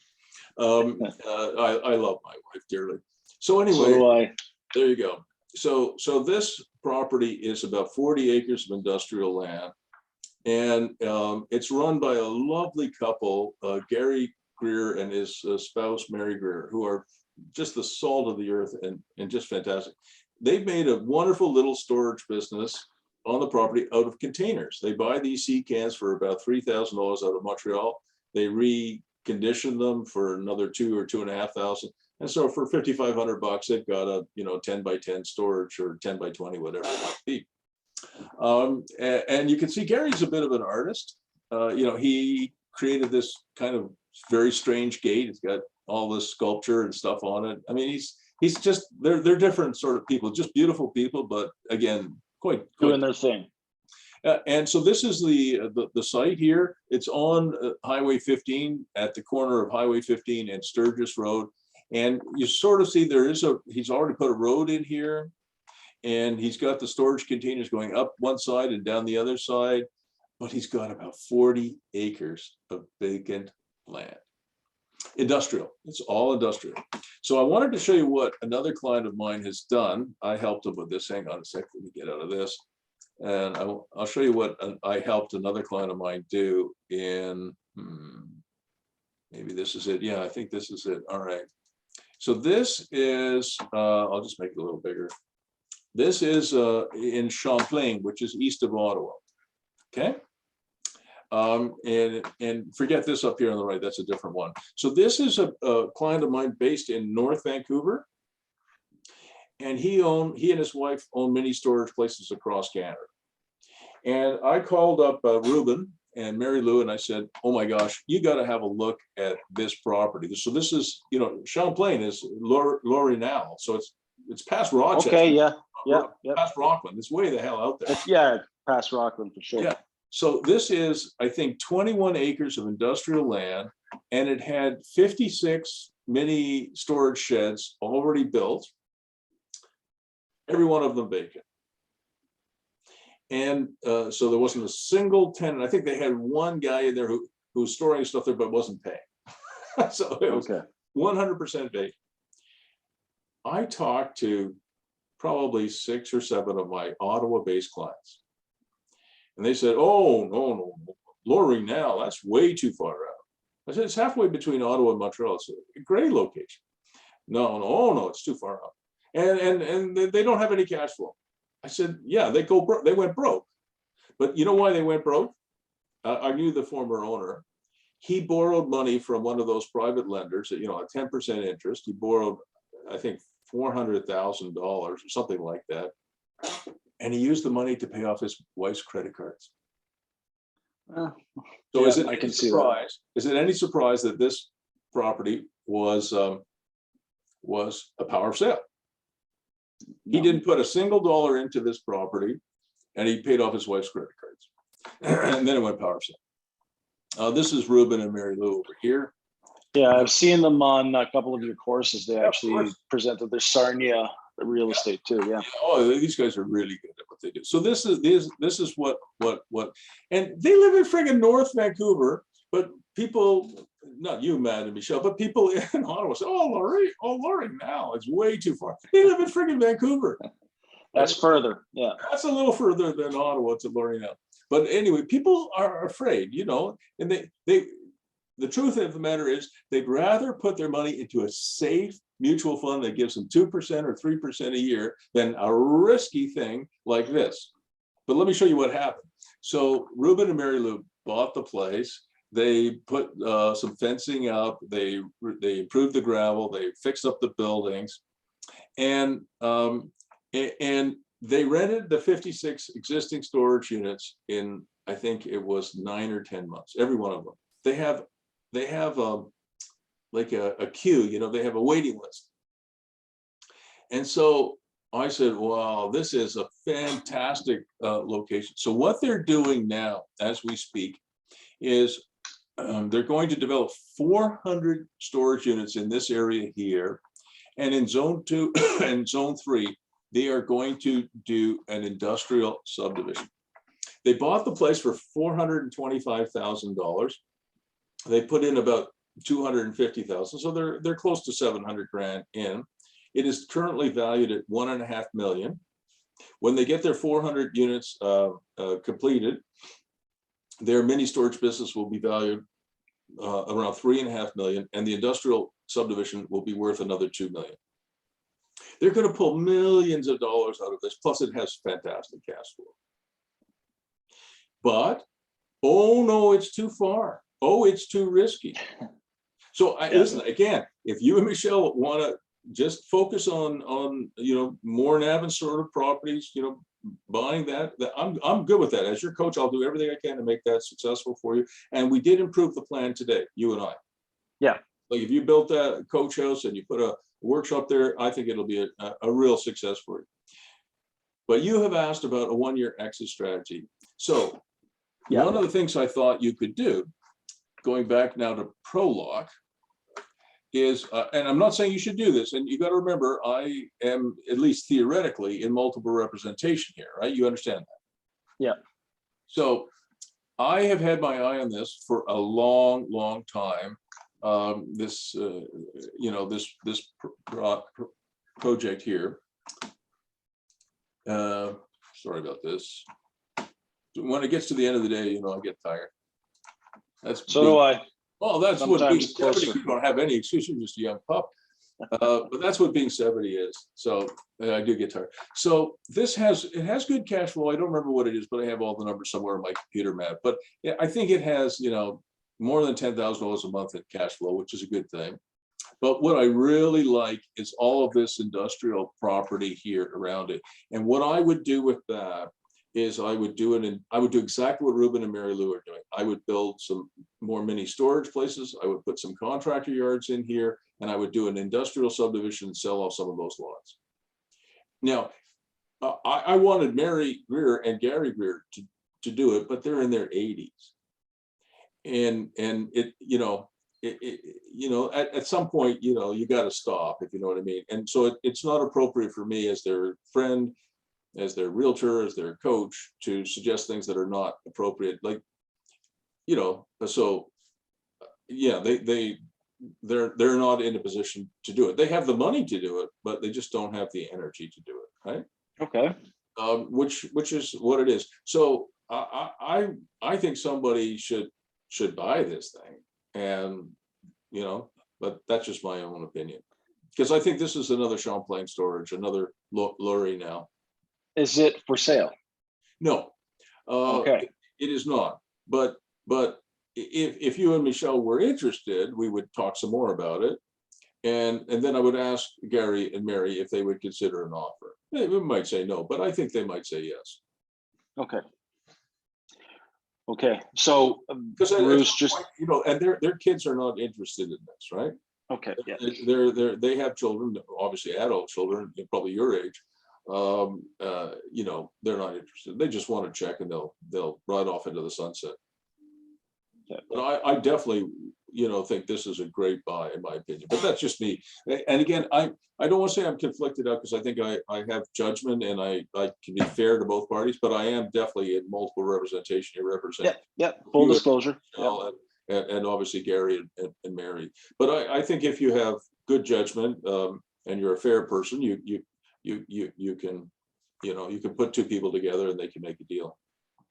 I love my wife dearly. So anyway, so do I. There you go. So this property is about 40 acres of industrial land, and it's run by a lovely couple, Gary Greer and his spouse Mary Greer, who are just the salt of the earth and just fantastic. They've made a wonderful little storage business on the property out of containers. They buy these sea cans for about $3,000 out of Montreal. They recondition them for another $2,000 or $2,500. And so for $5,500, they've got a 10 by 10 storage or 10 by 20, whatever it might be. And you can see Gary's a bit of an artist. He created this kind of very strange gate. It's got all this sculpture and stuff on it. I mean, he's just, they're different sort of people, just beautiful people, but again, quite doing their thing. And so this is the site here. It's on Highway 15 at the corner of Highway 15 and Sturgis Road. And you sort of see he's already put a road in here, and he's got the storage containers going up one side and down the other side, but he's got about 40 acres of vacant land. Industrial, it's all industrial. So I wanted to show you what another client of mine has done. I helped him with this. Hang on a second, let me get out of this. And I'll show you what I helped another client of mine do in, maybe this is it. Yeah, I think this is it. All right. So this is, I'll just make it a little bigger. This is in Champlain, which is east of Ottawa. Okay. And forget this up here on the right, that's a different one. So this is a client of mine based in North Vancouver. And he and his wife own mini storage places across Canada. And I called up Ruben and Mary Lou, and I said, oh my gosh, you got to have a look at this property. So this is, Champlain is L'Orinal. So it's past Rochester. Okay, yeah. Past Rockland. It's way the hell out there. Yeah, past Rockland for sure. Yeah. So this is, I think, 21 acres of industrial land, and it had 56 mini storage sheds already built, every one of them vacant. And so there wasn't a single tenant. I think they had one guy in there who was storing stuff there but wasn't paying. So it was 100% vacant. I talked to probably 6 or 7 of my Ottawa-based clients. And they said, oh, no, L'Orinal, that's way too far out. I said, it's halfway between Ottawa and Montreal. It's a great location. No, it's too far out. And they don't have any cash flow. I said, yeah, they went broke. But you know why they went broke? I knew the former owner. He borrowed money from one of those private lenders at, a 10% interest. He borrowed, I think, $400,000 or something like that. And he used the money to pay off his wife's credit cards. So yeah, is it I any can see that. surprise? Is it any surprise that this property was a power of sale? He No. didn't put a single dollar into this property, and he paid off his wife's credit cards, and then it went power of sale. This is Ruben and Mary Lou over here. Yeah, I've seen them on a couple of your courses. They Yeah, of actually course. presented their Sarnia real estate too. Yeah. Oh, these guys are really good at what they do. So this is what, and they live in friggin' North Vancouver, but people, not you, Matt and Michelle, but people in Ottawa say, oh, Laurie, now it's way too far. They live in friggin' Vancouver. That's further. Yeah. That's a little further than Ottawa to Laurie now. But anyway, people are afraid, and the truth of the matter is they'd rather put their money into a safe mutual fund that gives them 2% or 3% a year than a risky thing like this. But let me show you what happened. So Ruben and Mary Lou bought the place. They put some fencing up. They improved the gravel. They fixed up the buildings, and they rented the 56 existing storage units in, I think it was 9 or 10 months. Every one of them. They have like a queue, they have a waiting list. And so I said, wow, this is a fantastic location. So what they're doing now, as we speak, is they're going to develop 400 storage units in this area here. And in zone 2 and zone 3, they are going to do an industrial subdivision. They bought the place for $425,000. They put in about 250,000, so they're close to 700 grand in. It is currently valued at $1.5 million. When they get their 400 units completed, their mini storage business will be valued around $3.5 million, and the industrial subdivision will be worth another $2 million. They're going to pull millions of dollars out of this. Plus, it has fantastic cash flow. But oh no, it's too far. Oh, it's too risky. So listen, again, if you and Michelle want to just focus on more Navan sort of properties, buying that I'm good with that. As your coach, I'll do everything I can to make that successful for you. And we did improve the plan today, you and I. Yeah. Like if you built that coach house and you put a workshop there, I think it'll be a real success for you. But you have asked about a 1-year exit strategy. So one of the things I thought you could do, going back now to ProLock, is, and I'm not saying you should do this, and you got to remember, I am, at least theoretically, in multiple representation here, right? You understand that? Yeah. So I have had my eye on this for a long, long time. This project here. Sorry about this. When it gets to the end of the day, I get tired. So do I. Well, that's what being 70, closer. you don't have any excuse, you're just a young pup. But that's what being 70 is. So I do get tired. So it has good cash flow. I don't remember what it is, but I have all the numbers somewhere on my computer, Matt. But I think it has, more than $10,000 a month in cash flow, which is a good thing. But what I really like is all of this industrial property here around it. And what I would do with that is I would do exactly what Ruben and Mary Lou are doing. I would build some more mini storage places. I would put some contractor yards in here, and I would do an industrial subdivision and sell off some of those lots. Now, I wanted Mary Greer and Gary Greer to do it, but they're in their 80s. And it, at some point, you got to stop, if you know what I mean. And so it's not appropriate for me as their friend, as their realtor, as their coach, to suggest things that are not appropriate. Like, so yeah, they're not in a position to do it. They have the money to do it, but they just don't have the energy to do it, right? Okay. Which is what it is. So I think somebody should buy this thing, and but that's just my own opinion, because I think this is another Champlain storage, another Laurie now. Is it for sale? No, Okay. it is not. But if you and Michelle were interested, we would talk some more about it, and then I would ask Gary and Mary if they would consider an offer. They might say no, but I think they might say yes. Okay. Okay, so Because Bruce, just, you know, and their kids are not interested in this, right? okay, yeah, They have children, obviously adult children, probably your age. You know, they're not interested. They just want to check, and they'll ride off into the sunset. yeah. But I definitely, you know, think this is a great buy in my opinion. But that's just me. And again, I don't want to say I'm conflicted out, because I think I have judgment and I can be fair to both parties. But I am definitely in multiple representation. You represent. Yeah, full you disclosure. Michelle, and obviously Gary and Mary. But I think if you have good judgment, and you're a fair person, you can, you know, you can put two people together and they can make a deal.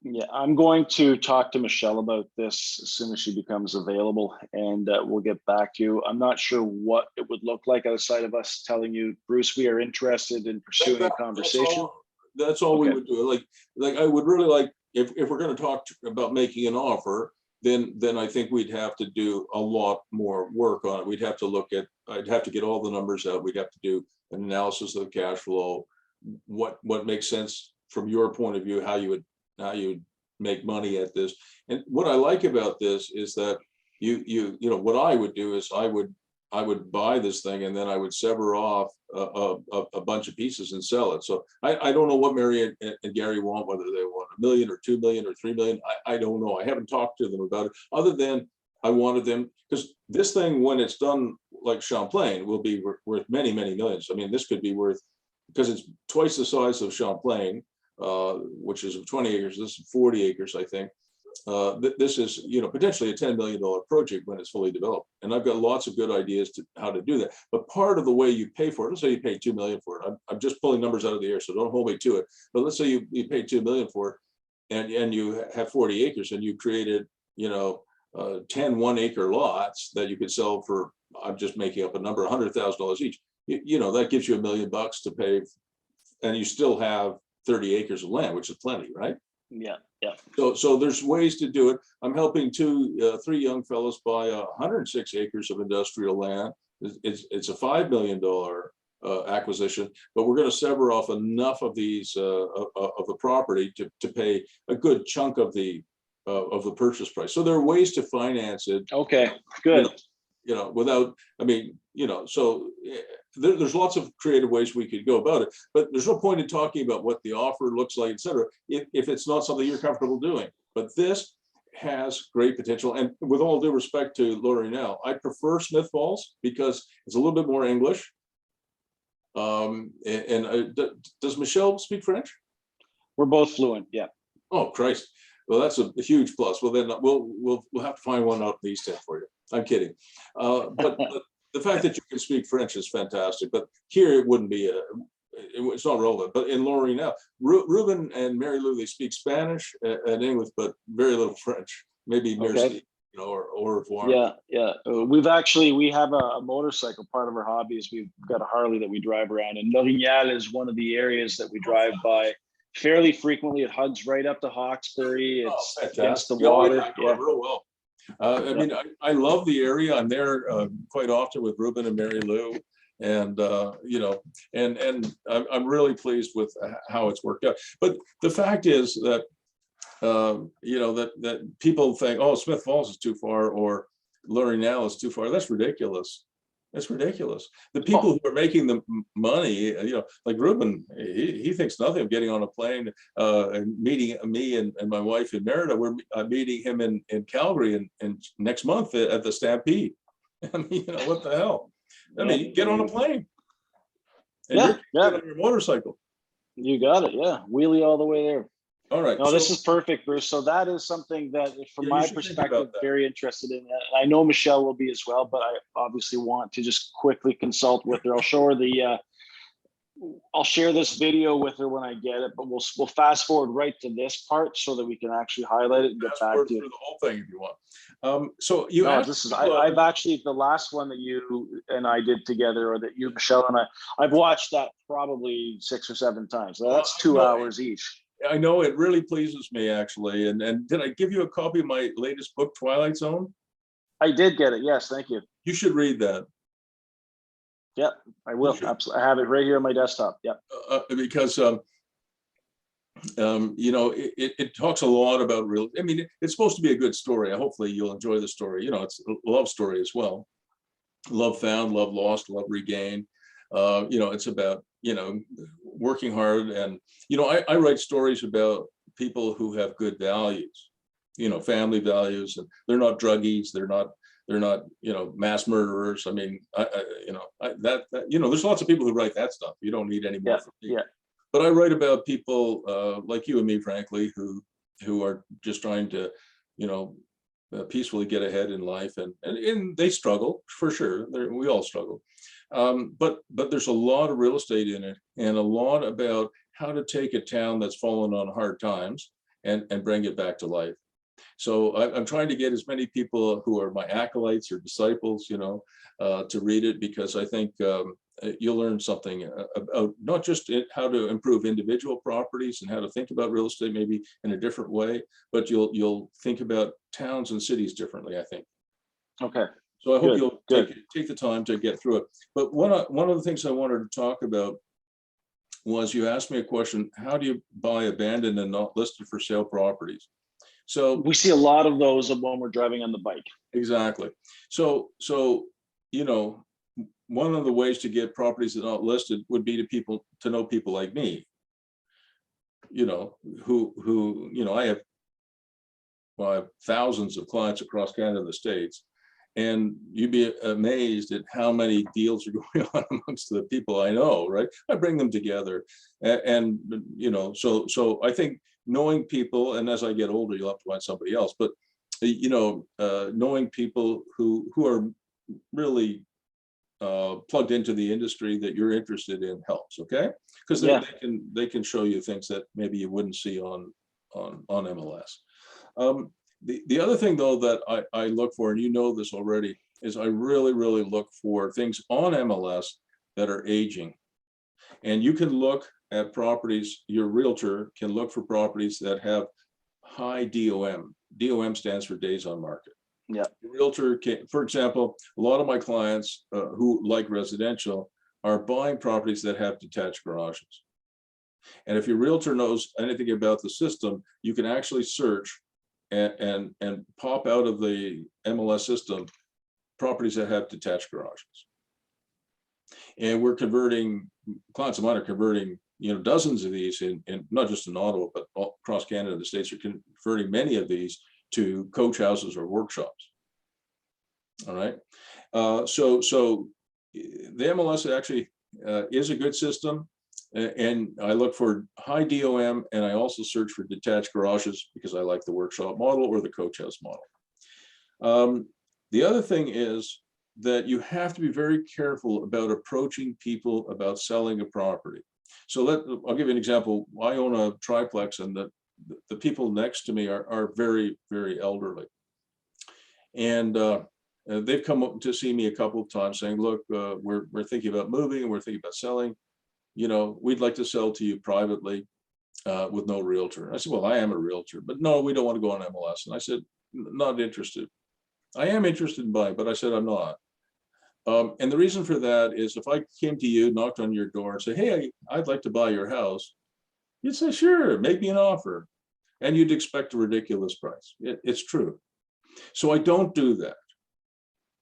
Yeah, I'm going to talk to Michelle about this as soon as she becomes available, and we'll get back to you. I'm not sure what it would look like outside of us telling you, Bruce, we are interested in pursuing a conversation. That's all we Okay. would do. Like I would really like, if we're going to talk about making an offer, then I think we'd have to do a lot more work on it. We'd have to look at, I'd have to get all the numbers out. We'd have to do an analysis of the cash flow, what makes sense from your point of view, how you would make money at this. And what I like about this is that you know, what I would do is I would buy this thing, and then I would sever off a bunch of pieces and sell it. So I don't know what Mary and Gary want, whether they want $1 million or $2 million or $3 million. I don't know. I haven't talked to them about it, other than I wanted them, because this thing, when it's done like Champlain, will be worth many, many millions. I mean, this could be worth, because it's twice the size of Champlain, which is 20 acres. This is 40 acres, I think. This is, you know, potentially a $10 million project when it's fully developed. And I've got lots of good ideas to how to do that. But part of the way you pay for it, let's say you pay $2 million for it. I'm just pulling numbers out of the air, so don't hold me to it. But let's say you pay $2 million for it, and you have 40 acres, and you created, you know, 10 1-acre lots that you could sell for, I'm just making up a number, $100,000 each. You know, that gives you $1 million to pay, and you still have 30 acres of land, which is plenty, right? Yeah. So there's ways to do it. I'm helping three young fellows buy 106 acres of industrial land. It's a $5 million acquisition, but we're going to sever off enough of these of the property to pay a good chunk of the purchase price. So there are ways to finance it. Okay, good. You know, without, I mean, you know, so there's lots of creative ways we could go about it, but there's no point in talking about what the offer looks like, et cetera, if it's not something you're comfortable doing. But this has great potential. And with all due respect to L'Oreal, I prefer Smith Falls because it's a little bit more English. Does Michelle speak French? We're both fluent, yeah. Oh, Christ. Well, that's a huge plus. Well, then we'll have to find one out in the East End for you. I'm kidding. But the fact that you can speak French is fantastic. But here it wouldn't be it's not relevant. But in Lorraine now, Ruben and Mary Lou, they speak Spanish and English, but very little French. Maybe merci, you know, or au revoir. Yeah. We have a motorcycle. Part of our hobby is we've got a Harley that we drive around, and L'Orignal is one of the areas that we drive by fairly frequently. It hugs right up to Hawkesbury. It's against the water. Yeah, real well. I mean, I love the area. I'm there quite often with Ruben and Mary Lou, and you know, and I'm really pleased with how it's worked out. But the fact is that you know, that people think, oh, Smith Falls is too far, or L'Orignal is too far. That's ridiculous. That's ridiculous. The people who are making the money, you know, like Ruben, he thinks nothing of getting on a plane and meeting me and my wife in Merida. We're meeting him in Calgary and next month at the Stampede. I mean, you know, what the hell? I mean, get on a plane. And yeah. Get on your motorcycle. You got it. Yeah, wheelie all the way there. All right. No, this is perfect, Bruce. So that is something that, from my perspective, very interested in. I know Michelle will be as well, but I obviously want to just quickly consult with her. I'll show her I'll share this video with her when I get it, but we'll fast forward right to this part so that we can actually highlight it and get back to the whole thing if you want. So you asked, I've actually, the last one that you and I did together, or that you, Michelle, and I've watched that probably 6 or 7 times. So that's 2 hours each. I know, it really pleases me, actually. And did I give you a copy of my latest book, Twilight Zone? I did get it. Yes, thank you. You should read that. Yep, I will. Absolutely. I have it right here on my desktop. Yep. Because You know, it talks a lot about real. I mean, it's supposed to be a good story. Hopefully, you'll enjoy the story. You know, it's a love story as well. Love found, love lost, love regained. You know, it's about, you know, working hard. And, you know, I write stories about people who have good values, you know, family values, and they're not druggies. They're not, you know, mass murderers. I mean, you know, you know, there's lots of people who write that stuff. You don't need any more from me. Yeah. But I write about people like you and me, frankly, who are just trying to, you know, peacefully get ahead in life, and they struggle for sure. We all struggle, but there's a lot of real estate in it, and a lot about how to take a town that's fallen on hard times and bring it back to life. So I'm trying to get as many people who are my acolytes or disciples, you know, to read it, because I think you'll learn something about not just how to improve individual properties and how to think about real estate maybe in a different way, but you'll think about towns and cities differently, I think. Okay. So I hope Good, you'll good. take the time to get through it. But one of the things I wanted to talk about was, you asked me a question: how do you buy abandoned and not listed for sale properties? So We see a lot of those when we're driving on the bike. exactly. So you know, one of the ways to get properties that are not listed would be to know people like me, you know, who you know, I have thousands of clients across Canada and the States, and you'd be amazed at how many deals are going on amongst the people I know, right? I bring them together, and you know, so I think knowing people, and as I get older, you'll have to find somebody else, but you know, knowing people who are really plugged into the industry that you're interested in helps, okay? Because they can show you things that maybe you wouldn't see on MLS. The other thing though that I look for, and you know this already, is I really look for things on MLS that are aging. And you can look at properties, your realtor can look for properties that have high DOM. DOM stands for days on market. Yeah. The realtor can, for example, a lot of my clients who like residential are buying properties that have detached garages. And if your realtor knows anything about the system, you can actually search and pop out of the MLS system properties that have detached garages. And we're converting, clients of mine are converting, you know, dozens of these in not just in Ottawa, but all across Canada. The States are converting many of these to coach houses or workshops. All right. So the MLS actually is a good system. And I look for high DOM, and I also search for detached garages because I like the workshop model or the coach house model. The other thing is that you have to be very careful about approaching people about selling a property. So I'll give you an example. I own a triplex, and the people next to me are very elderly. And they've come up to see me a couple of times saying, look, we're thinking about moving, and we're thinking about selling. You know, we'd like to sell to you privately with no realtor. I said, well, I am a realtor, but no, we don't want to go on MLS. And I said, not interested. I am interested in buying, but I said, I'm not. And the reason for that is, if I came to you, knocked on your door and say, hey, I'd like to buy your house, you'd say, sure, make me an offer. And you'd expect a ridiculous price. It's true. So I don't do that,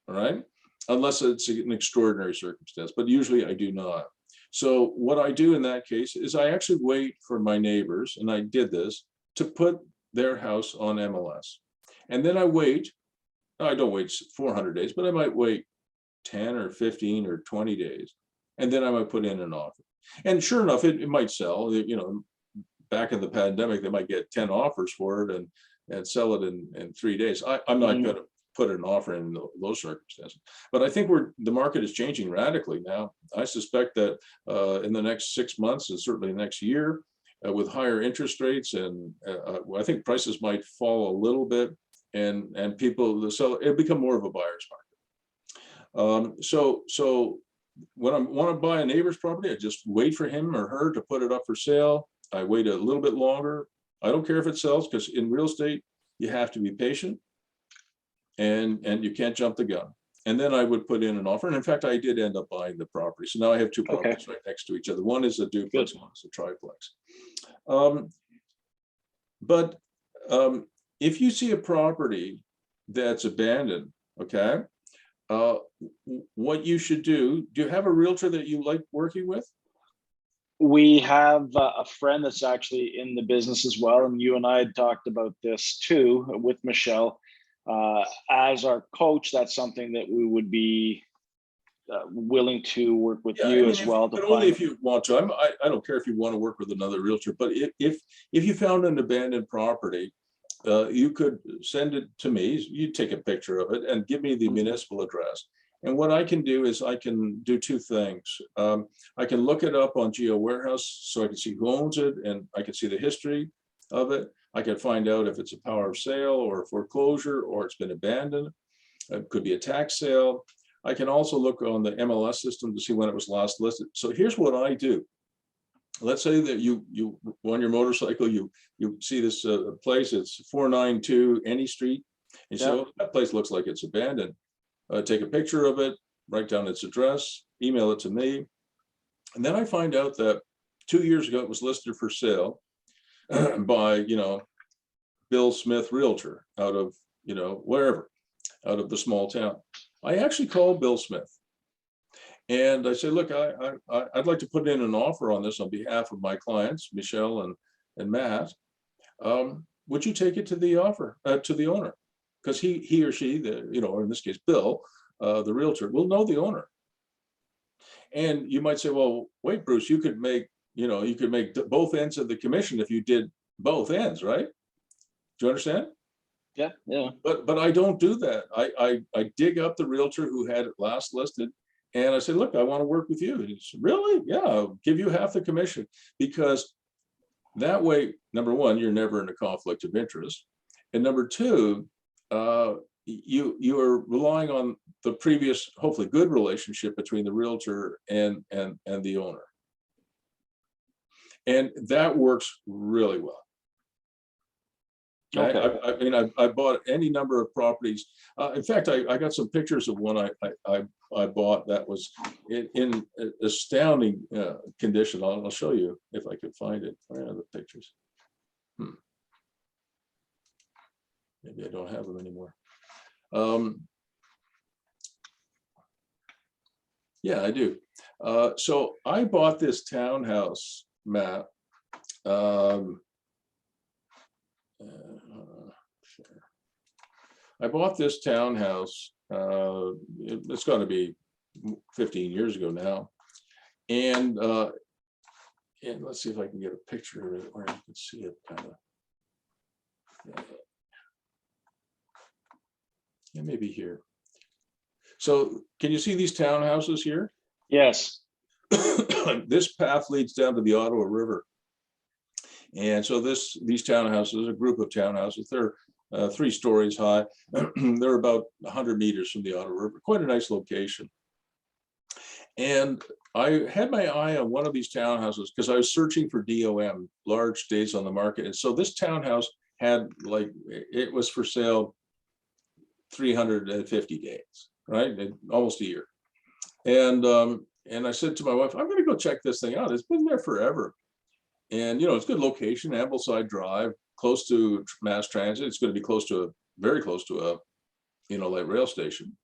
all right? Unless it's an extraordinary circumstance, but usually I do not. So what I do in that case is I actually wait for my neighbors, and I did this, to put their house on MLS. And then I wait, I don't wait 400 days, but I might wait 10 or 15 or 20 days. And then I might put in an offer. And sure enough, it might sell. You know, back in the pandemic, they might get 10 offers for it and sell it in 3 days. I'm not going to put an offer in those circumstances. But I think the market is changing radically now. I suspect that in the next 6 months, and certainly next year, with higher interest rates, and I think prices might fall a little bit, and people, it'll become more of a buyer's market. So when I want to buy a neighbor's property, I just wait for him or her to put it up for sale. I wait a little bit longer. I don't care if it sells, because in real estate, you have to be patient. And you can't jump the gun. And then I would put in an offer. And in fact, I did end up buying the property. So now I have two properties right next to each other. One is a duplex, one is a triplex. But if you see a property that's abandoned, okay, what you should do you have a realtor that you like working with? We have a friend that's actually in the business as well, and you and I had talked about this too with Michelle. As our coach, that's something that we would be willing to work with Yeah, you as well to but only find. if you want to. I don't care if you want to work with another realtor, but if you found an abandoned property, you could send it to me. You take a picture of it and give me the municipal address. And what I can do is I can do two things. I can look it up on Geo Warehouse so I can see who owns it and I can see the history of it. I can find out if it's a power of sale or a foreclosure or it's been abandoned. It could be a tax sale. I can also look on the MLS system to see when it was last listed. So here's what I do. Let's say that you on your motorcycle, you see this place, it's 492 Any Street. And so Yeah. that place looks like it's abandoned. Take a picture of it, write down its address, email it to me. And then I find out that 2 years ago, it was listed for sale by, Bill Smith Realtor out of, wherever, out of the small town. I actually called Bill Smith and I said, look, I'd like to put in an offer on this on behalf of my clients, Michelle and Matt. Would you take it to the owner? Because he or she, or in this case, Bill, the realtor, will know the owner. And you might say, well, wait, Bruce, you could make both ends of the commission if you did both ends, right? Do you understand? Yeah. But I don't do that. I dig up the realtor who had it last listed, and I said, look, I want to work with you. And he said, really? Yeah, I'll give you half the commission, because that way, number one, you're never in a conflict of interest, and number two, you are relying on the previous, hopefully good relationship between the realtor and the owner, and that works really well. Okay. I mean, I bought any number of properties. In fact, I got some pictures of one I bought that was in astounding condition. I'll show you if I can find it. Where are the pictures? Maybe I don't have them anymore. Yeah, I do. So I bought this townhouse, Matt. I bought this townhouse. It's got to be 15 years ago now, and let's see if I can get a picture of it where you can see it kind of. Yeah, maybe here. So can you see these townhouses here? Yes. This path leads down to the Ottawa River. And so these townhouses, a group of townhouses, they're 3 stories high. They're about 100 meters from the Ottawa River, quite a nice location. And I had my eye on one of these townhouses because I was searching for DOM, large days on the market. And so this townhouse had, like, it was for sale 350 days, right? Almost a year. And I said to my wife, I'm going to go check this thing out. It's been there forever. And, it's good location, Ambleside Drive, close to mass transit. It's going to be very close to a, light rail station,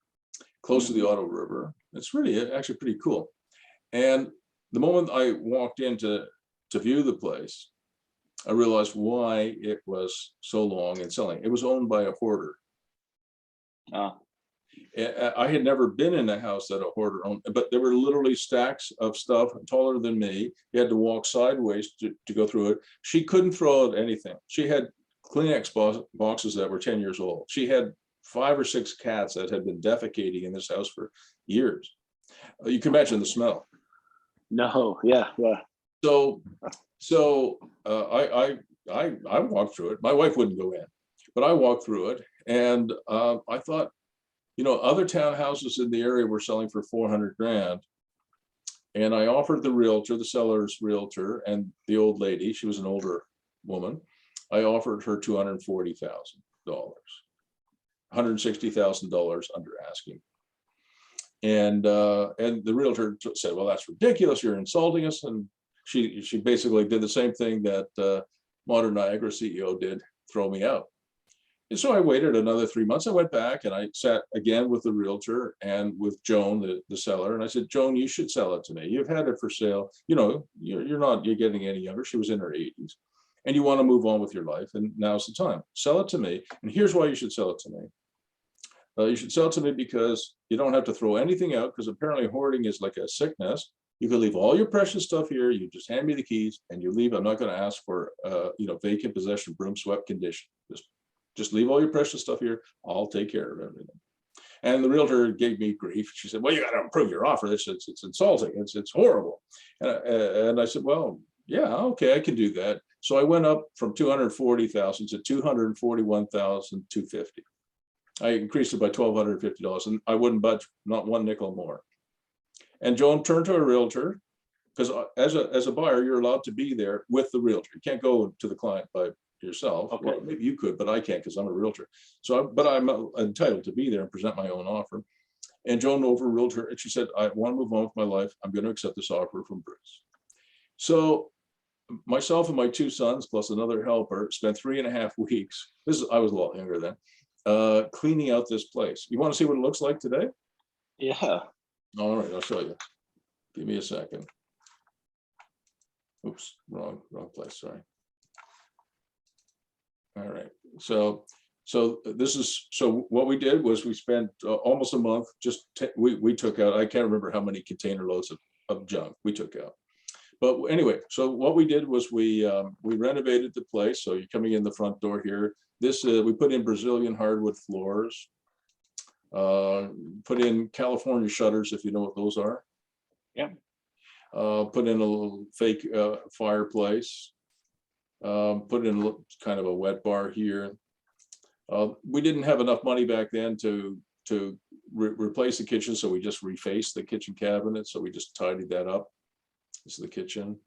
close to the Ottawa River. It's really actually pretty cool. And the moment I walked in to view the place, I realized why it was so long in selling. It was owned by a hoarder. I had never been in a house that a hoarder owned, but there were literally stacks of stuff taller than me. You had to walk sideways to go through it. She couldn't throw out anything. She had Kleenex boxes that were 10 years old. She had 5 or 6 cats that had been defecating in this house for years. You can imagine the smell. No. Yeah. So I walked through it. My wife wouldn't go in, but I walked through it, and I thought, other townhouses in the area were selling for 400 grand. And I offered the seller's realtor, and the old lady, she was an older woman, I offered her $240,000, $160,000 under asking. And the realtor said, well, that's ridiculous. You're insulting us. And she basically did the same thing that Modern Niagara CEO did throw me out. And so I waited another 3 months. I went back and I sat again with the realtor and with Joan, the seller. And I said, Joan, you should sell it to me. You've had it for sale. You know, you're getting any younger. She was in her 80s. And you want to move on with your life. And now's the time. Sell it to me. And here's why you should sell it to me. You should sell it to me because you don't have to throw anything out, because apparently hoarding is like a sickness. You can leave all your precious stuff here. You just hand me the keys and you leave. I'm not going to ask for, vacant possession, broom swept condition. Just leave all your precious stuff here. I'll take care of everything. And the realtor gave me grief. She said, well, you got to improve your offer. It's insulting. It's horrible. And I said, well, yeah, okay, I can do that. So I went up from 240,000 to 241,250. I increased it by $1,250, and I wouldn't budge not one nickel more. And Joan turned to a realtor, because as a buyer, you're allowed to be there with the realtor. You can't go to the client by yourself. Okay. Well, maybe you could, but I can't because I'm a realtor. But I'm entitled to be there and present my own offer. And Joan over a realtor, and she said, I want to move on with my life. I'm going to accept this offer from Bruce. So myself and my 2 sons, plus another helper, spent 3.5 weeks. I was a lot younger then, cleaning out this place. You want to see what it looks like today? Yeah. All right, I'll show you. Give me a second. Oops, wrong place, sorry. All right, so what we did was we spent almost a month, we took out, I can't remember how many container loads of junk we took out. But anyway, so what we did was we renovated the place. So you're coming in the front door here. This we put in Brazilian hardwood floors, put in California shutters, if you know what those are. Yeah. Put in a little fake fireplace. Put in a kind of a wet bar here. We didn't have enough money back then to replace the kitchen, so we just refaced the kitchen cabinet. So we just tidied that up. This is the kitchen.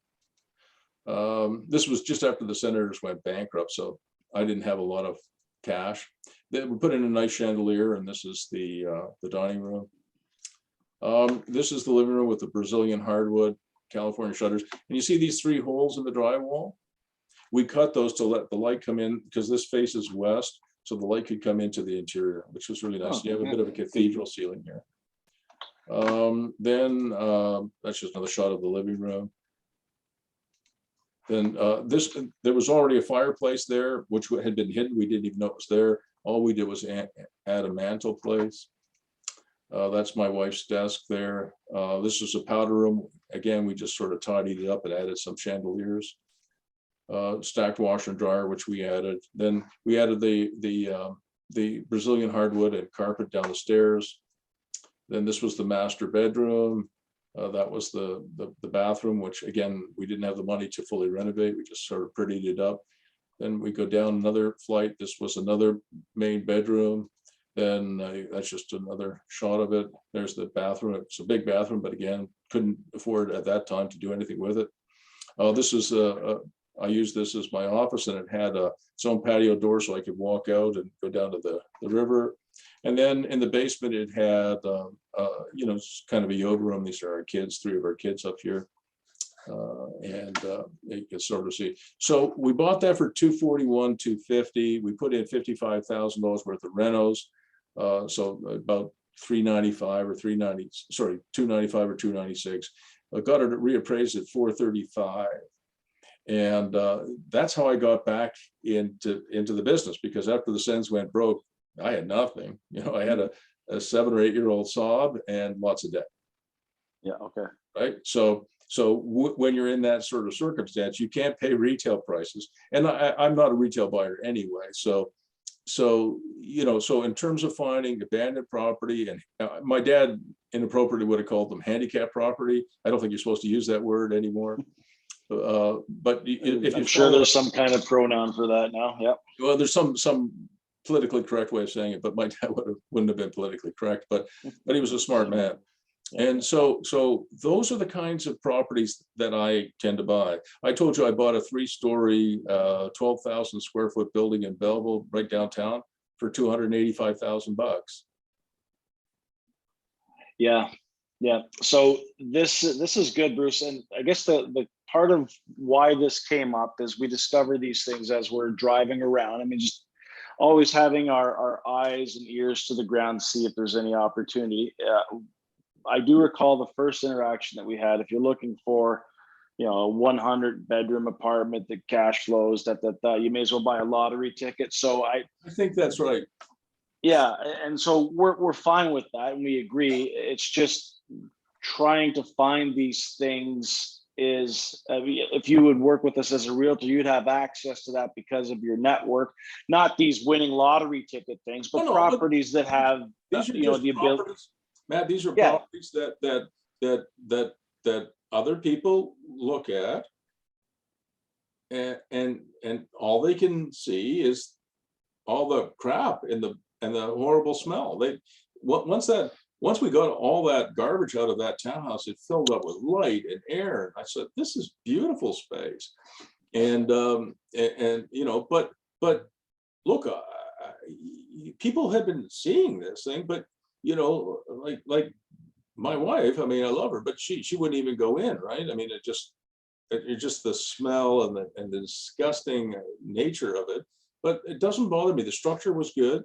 This was just after the Senators went bankrupt, so I didn't have a lot of cash. Then we put in a nice chandelier, and this is the dining room. This is the living room with the Brazilian hardwood, California shutters. And you see these 3 holes in the drywall? We cut those to let the light come in, because this faces west, so the light could come into the interior, which was really nice. You have a bit of a cathedral ceiling here. Then that's just another shot of the living room. Then there was already a fireplace there, which had been hidden. We didn't even know it was there. All we did was add a mantle place. That's my wife's desk there. This is a powder room. Again, we just sort of tidied it up and added some chandeliers. Stacked washer and dryer, which we added. Then we added the Brazilian hardwood and carpet down the stairs. Then this was the master bedroom. That was the bathroom, which again, we didn't have the money to fully renovate. We just sort of prettied it up. Then we go down another flight. This was another main bedroom. Then that's just another shot of it. There's the bathroom. It's a big bathroom, but again, couldn't afford at that time to do anything with it. This is I used this as my office, and it had its own patio door, so I could walk out and go down to the river. And then in the basement, it had, kind of a yoga room. These are our kids, 3 of our kids up here. You can sort of see. So we bought that for $241,250. We put in $55,000 worth of renos. So about $395 or $295 or $296. I got it reappraised at $435. And that's how I got back into the business, because after the Sens went broke, I had nothing. I had a 7 or 8 year old Saab and lots of debt. Yeah. Okay. Right. So when you're in that sort of circumstance, you can't pay retail prices. And I'm not a retail buyer anyway. So in terms of finding abandoned property, and my dad inappropriately would have called them handicap property. I don't think you're supposed to use that word anymore. But if I'm sure there's some kind of pronoun for that now. Yeah. Well, there's some politically correct way of saying it, but my dad wouldn't have been politically correct. But he was a smart man. And so those are the kinds of properties that I tend to buy. I told you I bought a 3-story, 12,000 square foot building in Belleville, right downtown, for $285,000. Yeah. So this is good, Bruce. And I guess the part of why this came up is we discover these things as we're driving around. I mean, just always having our eyes and ears to the ground to see if there's any opportunity. I do recall the first interaction that we had. If you're looking for, you know, a 100 bedroom apartment that cash flows, that you may as well buy a lottery ticket. So I think that's right. Yeah, and so we're fine with that, and we agree. It's just trying to find these things is, if you would work with us as a realtor, you'd have access to that because of your network, not these winning lottery ticket things, but properties that have, you know, the ability. Matt, these are properties that other people look at, and all they can see is all the crap and the horrible smell. Once we got all that garbage out of that townhouse, it filled up with light and air. And I said, this is beautiful space. And you know, but look, people have been seeing this thing, but you know, like my wife, I mean, I love her, but she wouldn't even go in, right? I mean, it's just the smell and the disgusting nature of it. But it doesn't bother me. The structure was good.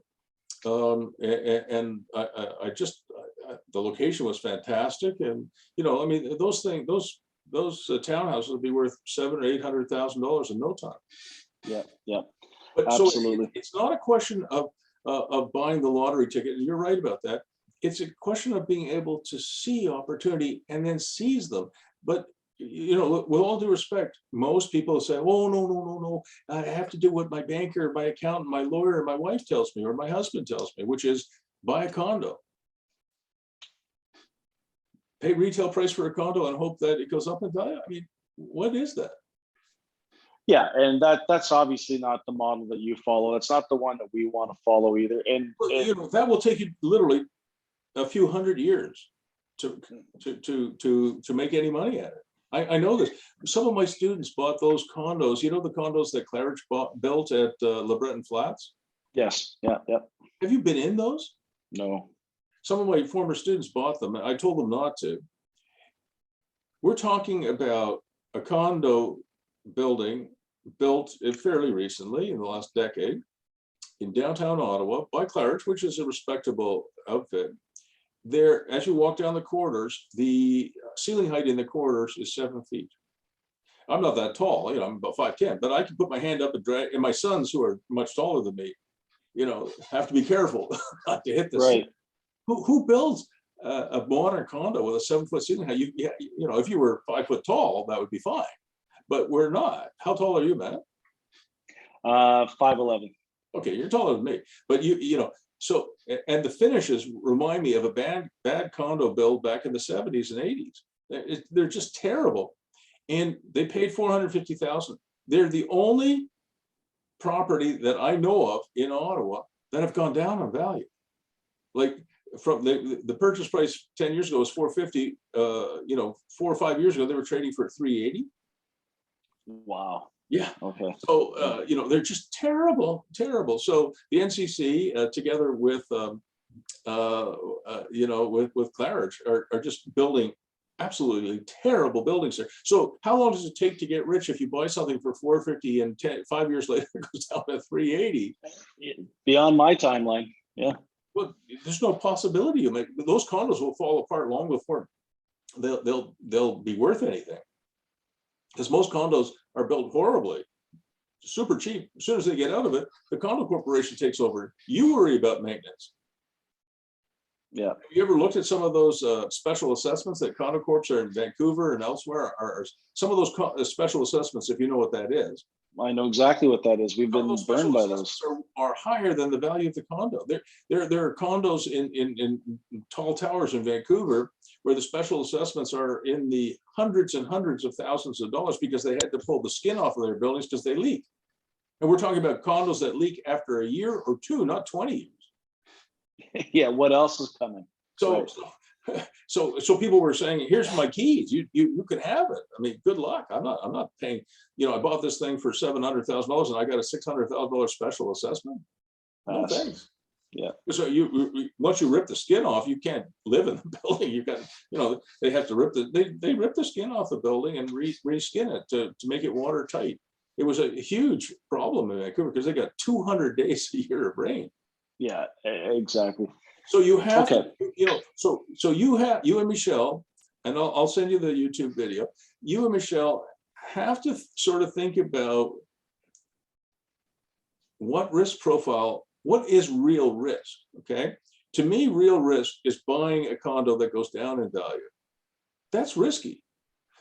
And I just, the location was fantastic. And, you know, I mean, those townhouses would be worth $700,000 or $800,000 in no time. Yeah. Yeah. But absolutely. So it's not a question of buying the lottery ticket. And you're right about that. It's a question of being able to see opportunity and then seize them. But you know, with all due respect, most people say, oh, no, I have to do what my banker, my accountant, my lawyer, my wife tells me, or my husband tells me, which is buy a condo. Pay retail price for a condo and hope that it goes up in value. I mean, what is that? Yeah, and that's obviously not the model that you follow. That's not the one that we want to follow either. And you know, that will take you literally a few hundred years to make any money at it. I know this. Some of my students bought those condos. You know the condos that Claridge built at LeBreton Flats? Yes. Yeah. Have you been in those? No. Some of my former students bought them. I told them not to. We're talking about a condo building built fairly recently in the last decade in downtown Ottawa by Claridge, which is a respectable outfit. There, as you walk down the corridors, the ceiling height in the corridors is 7 feet. I'm not that tall, you know, I'm about 5'10", but I can put my hand up and drag, and my sons, who are much taller than me, you know, have to be careful not to hit this. Right. Who builds a modern condo with a 7-foot ceiling height? You know, if you were 5 foot tall, that would be fine, but we're not. How tall are you, Matt? 5'11". Okay, you're taller than me, but you know. So, and the finishes remind me of a bad condo build back in the 70s and 80s. They're just terrible. And they paid $450,000. They're the only property that I know of in Ottawa that have gone down in value. Like from the purchase price 10 years ago was $450. You know, 4 or 5 years ago, they were trading for $380. Wow. Yeah. Okay. So, you know, they're just terrible. So the NCC, together with, you know, with Claridge, are just building absolutely terrible buildings there. So how long does it take to get rich if you buy something for $450 and 5 years later it goes down to $380? Beyond my timeline. Yeah. Well, there's no possibility you make those condos will fall apart long before they'll be worth anything. Because most condos are built horribly, super cheap. As soon as they get out of it, the condo corporation takes over. You worry about maintenance. Yeah. Have you ever looked at some of those special assessments that condo corps are in Vancouver and elsewhere? Are some of those special assessments, if you know what that is? I know exactly what that is. We've been burned by those. Are higher than the value of the condo. There are condos in tall towers in Vancouver where the special assessments are in the hundreds and hundreds of thousands of dollars because they had to pull the skin off of their buildings because they leak. And we're talking about condos that leak after a year or two, not 20 years. Yeah, what else is coming? So, right. So people were saying, "Here's my keys. You can have it." I mean, good luck. I'm not paying. You know, I bought this thing for $700,000 and I got a $600,000 special assessment. No thanks. Yeah. So once you rip the skin off, you can't live in the building. You got, they have to rip they rip the skin off the building and reskin it to make it watertight. It was a huge problem in Vancouver because they got 200 days a year of rain. Yeah, exactly. So you have, Okay. so you and Michelle, and I'll send you the YouTube video. You and Michelle have to sort of think about what risk profile, what is real risk, okay? To me, real risk is buying a condo that goes down in value. That's risky.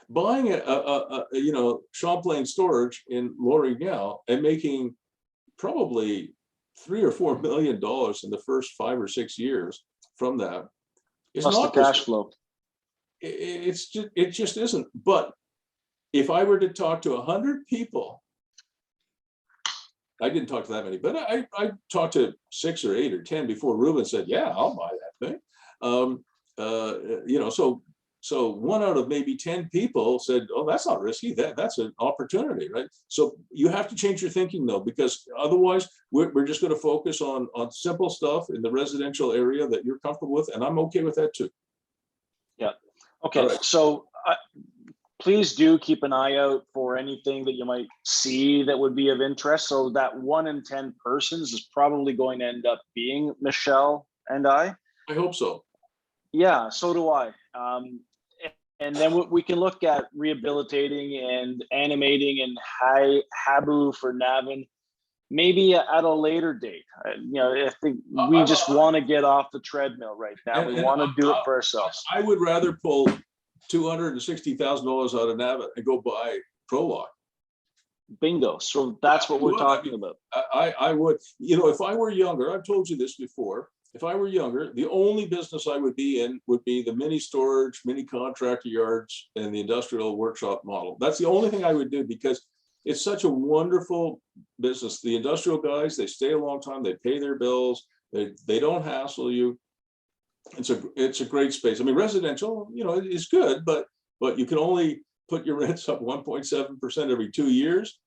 Buying a Champlain storage in L'Orignal and making probably $3 or $4 million in the first 5 or 6 years from that is Plus not the cash flow. It just isn't. But if I were to talk to 100 people, I didn't talk to that many, but I talked to 6 or 8 or 10 before Ruben said, yeah, I'll buy that thing. So 1 out of maybe 10 people said, oh, that's not risky. That's an opportunity, right? So you have to change your thinking though, because otherwise we're just going to focus on simple stuff in the residential area that you're comfortable with. And I'm okay with that too. Yeah. Okay. Right. So please do keep an eye out for anything that you might see that would be of interest. So that 1 in 10 persons is probably going to end up being Michelle and I. I hope so. Yeah, so do I. And then we can look at rehabilitating and animating and Habu for Navan, maybe at a later date. I think we just want to get off the treadmill right now. We want to do it for ourselves. I would rather pull $260,000 out of Navan and go buy ProLock. Bingo. So that's what we're talking about. I would, if I were younger, I've told you this before, if I were younger, the only business I would be in would be the mini storage, mini contractor yards, and the industrial workshop model. That's the only thing I would do because it's such a wonderful business. The industrial guys, they stay a long time, they pay their bills, they don't hassle you. It's a great space. I mean, residential, is good, but you can only put your rents up 1.7% every 2 years.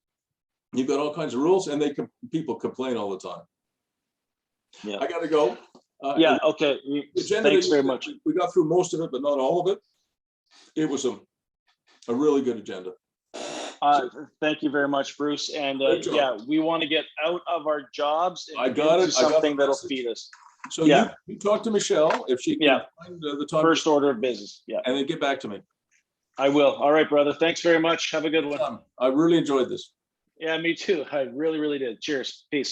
You've got all kinds of rules, and people complain all the time. Yeah, I got to go. Yeah. Okay. Thanks very much. We got through most of it, but not all of it. It was a really good agenda. Thank you very much, Bruce. And yeah, we want to get out of our jobs and into something that'll feed us. So yeah, you talk to Michelle if she can find the time. First order of business. Yeah. And then get back to me. I will. All right, brother. Thanks very much. Have a good one. I really enjoyed this. Yeah, me too. I really, really did. Cheers. Peace.